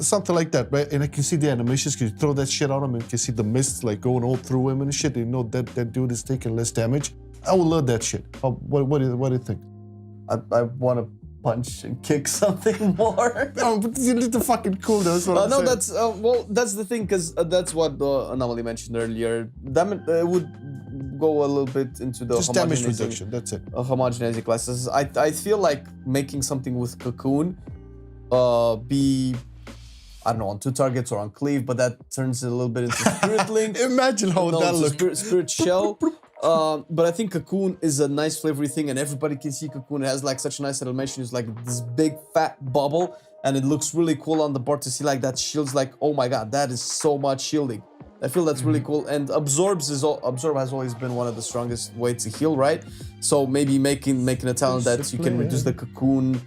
Something like that, right? And I can see the animations, because you throw that shit on him and you can see the mists like going all through him and shit. You know that dude is taking less damage. I would love that shit. What do you think? I want to punch and kick something more. No, but you need the fucking cooldown. That's what I'm saying. That's the thing, because that's what Anomoly mentioned earlier. It would go a little bit into the just damage reduction. That's it. Homogenizing classes. I feel like making something with Cocoon, be, I don't know, on 2 targets or on cleave, but that turns it a little bit into Spirit Link. Imagine how that looks. Spirit Shell. But I think Cocoon is a nice flavory thing, and everybody can see Cocoon. It has like such a nice animation. It's like this big fat bubble, and it looks really cool on the board to see like that shields. Like, oh my god, that is so much shielding. I feel that's really cool. And Absorb has always been one of the strongest ways to heal, right? So maybe making a talent that you can reduce the Cocoon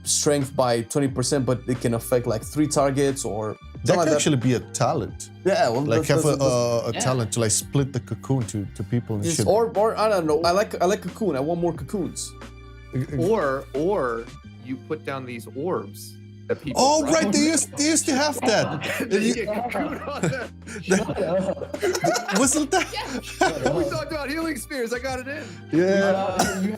strength by 20%, but it can affect like 3 targets or. That could actually be a talent. Yeah, well, like have a talent to like split the Cocoon to people and shit. Or I don't know. I like Cocoon. I want more Cocoons. Or you put down these orbs that people. Oh right, they used to have that. You get Cocoon on them. Wasn't that? Yeah. We talked about healing spears. I got it in. Yeah,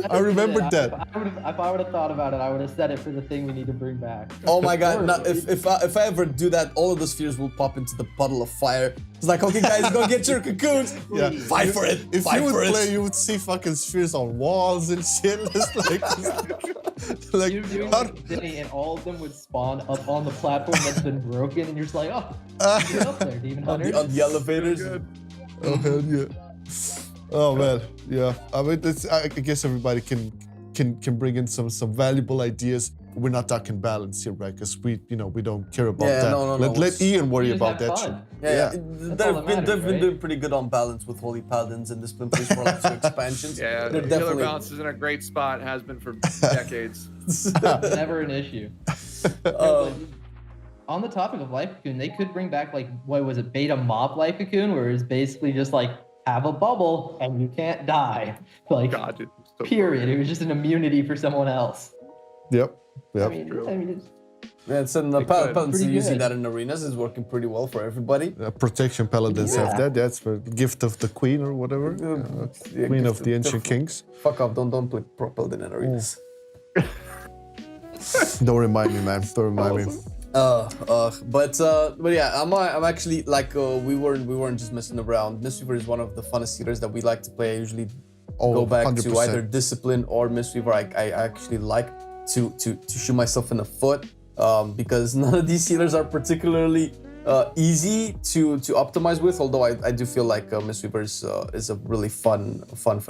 I remembered that. If I would have thought about it, I would have said it for the thing we need to bring back. Oh my god! Now, if I ever do that, all of the spheres will pop into the puddle of fire. It's like, okay, guys, go get your cocoons. Yeah, fight for it. If you would play, you would see fucking spheres on walls and shit. It's like you're doing city, and all of them would spawn up on the platform that's been broken, and you're just like, oh, get up there, Demon Hunter. On the elevators. Oh hell yeah! Oh man, yeah. I mean, I guess everybody can bring in some valuable ideas. We're not talking balance here, right? Because we don't care about that. No. Let Ian worry about that shit. Yeah. They've been doing pretty good on balance with Holy Paladins and Discipline Police for like 2 expansions. Yeah, they're healer definitely balance is in a great spot. Has been for decades. Never an issue. On the topic of Life Cocoon, they could bring back like, what was it, Beta Mob Life Cocoon, where it's basically just like have a bubble and you can't die. Like, God, dude, so period. It was just an immunity for someone else. Yep. I mean, it's Paladins using that in arenas is working pretty well for everybody. Protection Paladins have that. That's for Gift of the Queen or whatever. Queen of the Ancient Kings. Fuck off! Don't play pro Paladin in arenas. Don't remind me, man. Don't remind me. But yeah, I'm actually like we weren't just messing around. MISTWEAVER is one of the funnest healers that we like to play. I usually go back 100%. To either Discipline or MISTWEAVER. I actually like to shoot myself in the foot because none of these healers are particularly easy to optimize with. Although I do feel like MISTWEAVER is a really fun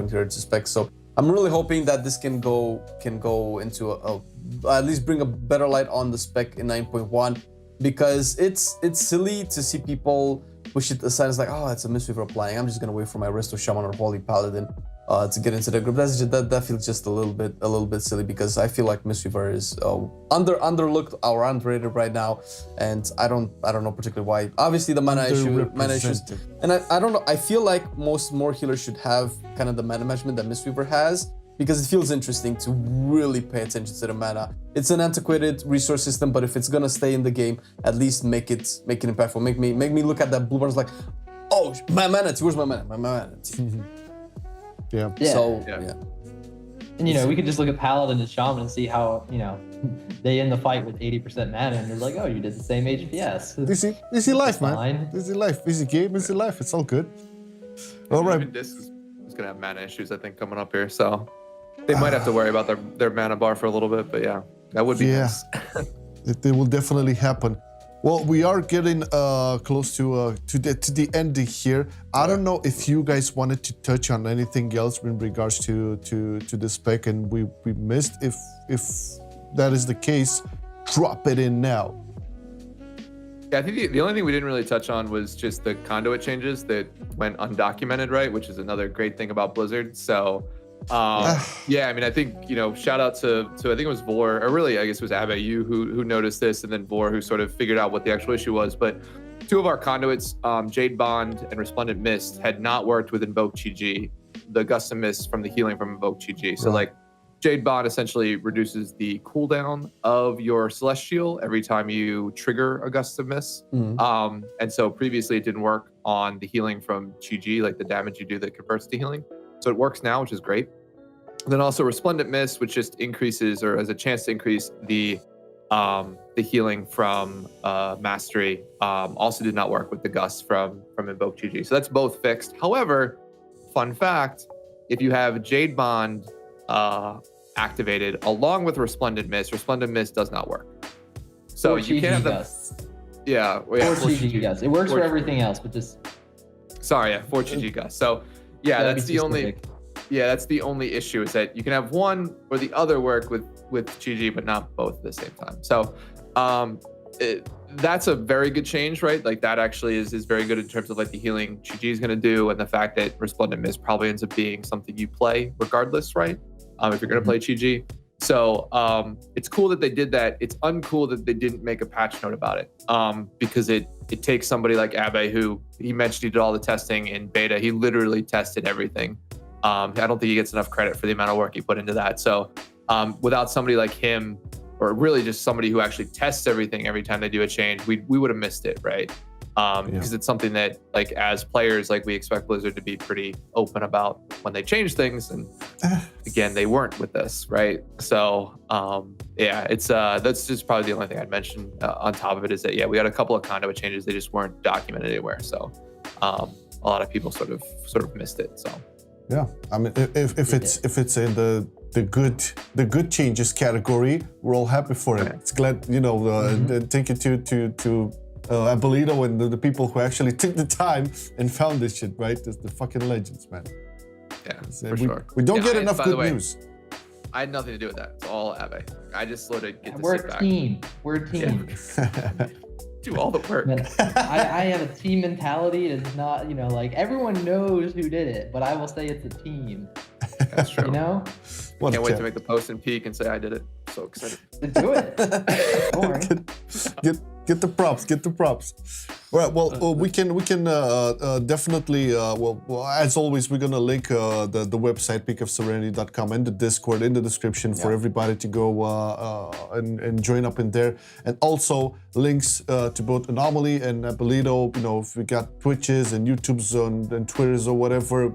hero to spec. So I'm really hoping that this can go into at least bring a better light on the spec in 9.1, because it's silly to see people push it aside. It's like, oh, it's a MISTWEAVER applying. I'm just gonna wait for my Resto Shaman or Holy Paladin to get into the group. That feels just a little bit silly, because I feel like MISTWEAVER is underlooked or underrated right now, and I don't know particularly why. Obviously the mana issues, and I don't know. I feel like more healers should have kind of the mana management that MISTWEAVER has, because it feels interesting to really pay attention to the mana. It's an antiquated resource system, but if it's gonna stay in the game, at least make it impactful. Make me look at that blue bar, like, oh, my mana, where's my mana? My mana. Yeah. So and we could just look at Paladin and Shaman and see how they end the fight with 80% mana, and they're like, oh, you did the same HPS. Easy life, man. Easy life, easy game, easy life. It's all good. All right. Even this is gonna have mana issues, I think, coming up here, so they might have to worry about their mana bar for a little bit. But yeah, that would be nice. It will definitely happen. Well, we are getting close to the end here. I don't know if you guys wanted to touch on anything else in regards to the spec, and we missed. If that is the case, drop it in now. Yeah, I think the only thing we didn't really touch on was just the conduit changes that went undocumented, right? Which is another great thing about Blizzard. So, yeah, I mean, I think, shout out to I think it was Vor, or really, I guess it was Abbe, you who noticed this, and then Vor who sort of figured out what the actual issue was. But two of our conduits, Jade Bond and Resplendent Mist, had not worked with Invoke Chi-Ji, the Gust of Mist from the healing from Invoke Chi-Ji. So, like, Jade Bond essentially reduces the cooldown of your Celestial every time you trigger a Gust of Mist. And so previously it didn't work on the healing from Chi-Ji, like the damage you do that converts to healing. So it works now, which is great. And then also Resplendent Mist, which just increases, or has a chance to increase the healing from Mastery, also did not work with the Gust from Invoke Chi-Ji. So that's both fixed. However, fun fact, if you have Jade Bond activated along with Resplendent Mist does not work. So you can't have the Gust. Yeah, Or Chi-Ji Gust. It works for everything else, but just for Chi-Ji Gust. So yeah, that's the only issue, is that you can have one or the other work with Chi-Ji, but not both at the same time. So that's a very good change, right? Like that actually is very good in terms of like the healing Chi-Ji is going to do, and the fact that Resplendent Mist probably ends up being something you play regardless, right? If you're going to play Chi-Ji. So it's cool that they did that. It's uncool that they didn't make a patch note about it, because it takes somebody like Abbe, who he mentioned he did all the testing in beta. He literally tested everything. I don't think he gets enough credit for the amount of work he put into that. So without somebody like him, or really just somebody who actually tests everything every time they do a change, we would have missed it, right? Because it's something that, like, as players, like, we expect Blizzard to be pretty open about when they change things, and again, they weren't with this, right? So it's that's just probably the only thing I'd mention on top of it, is that we had a couple of conduit changes, they just weren't documented anywhere. So a lot of people sort of missed it. So yeah, I mean, if it's in the good changes category, we're all happy for it. It's glad, and thank you to Abolito and the people who actually took the time and found this shit, right? It's the fucking legends, man. Yeah, for sure. We don't get enough good news. I had nothing to do with that. It's all Abbe. I just let it get to We're sit a back. team. We're a team. Do all the work. I have a team mentality. It's not, like, everyone knows who did it, but I will say it's a team. That's true. What Can't wait to make the post and peek and say I did it. So excited. Do it. Get the props. All right. Well, we can definitely. Well, as always, we're gonna link the website peakofserenity.com and the Discord in the description for everybody to go and join up in there, and also links to both Anomoly and Abolito. If we got Twitches and YouTubes and Twitters or whatever,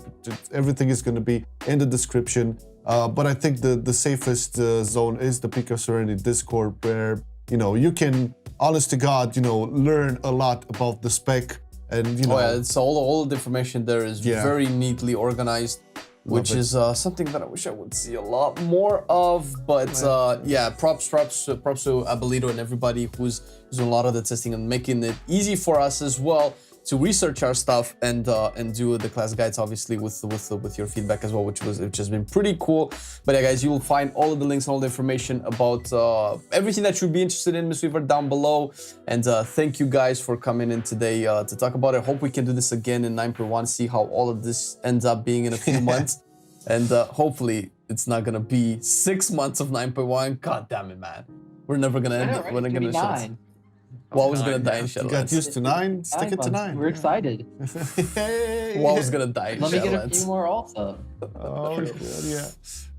everything is gonna be in the description. But I think the safest zone is the Peak of Serenity Discord, where you can, honest to God, learn a lot about the spec, and it's all the information there is very neatly organized. which is something that I wish I would see a lot more of. But yeah, props to Abelito and everybody who's doing a lot of the testing and making it easy for us as well to research our stuff and do the class guides, obviously with your feedback as well, which has been pretty cool. But yeah, guys, you will find all of the links and all the information about everything that you'd be interested in MISTWEAVER down below. And thank you guys for coming in today to talk about it. Hope we can do this again in 9.1, see how all of this ends up being in a few months. And hopefully it's not gonna be 6 months of 9.1. God damn it, man. We're never gonna end up. We're not gonna show. Wall was gonna die in Shadowlands. You got used to 9, stick it to 9. We're excited. Wall was gonna die in Let me get a Shadowlands. few more also. Oh, God, yeah.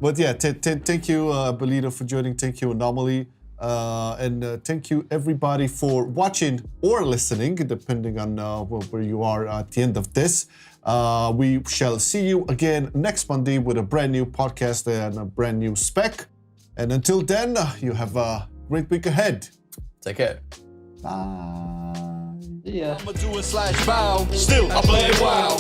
But yeah, thank you, Belito, for joining. Thank you, Anomoly. And thank you, everybody, for watching or listening, depending on where you are at the end of this. We shall see you again next Monday with a brand new podcast and a brand new spec. And until then, you have a great week ahead. Take care. Bye. See ya. I'ma do it /bow. Still, I play it wild.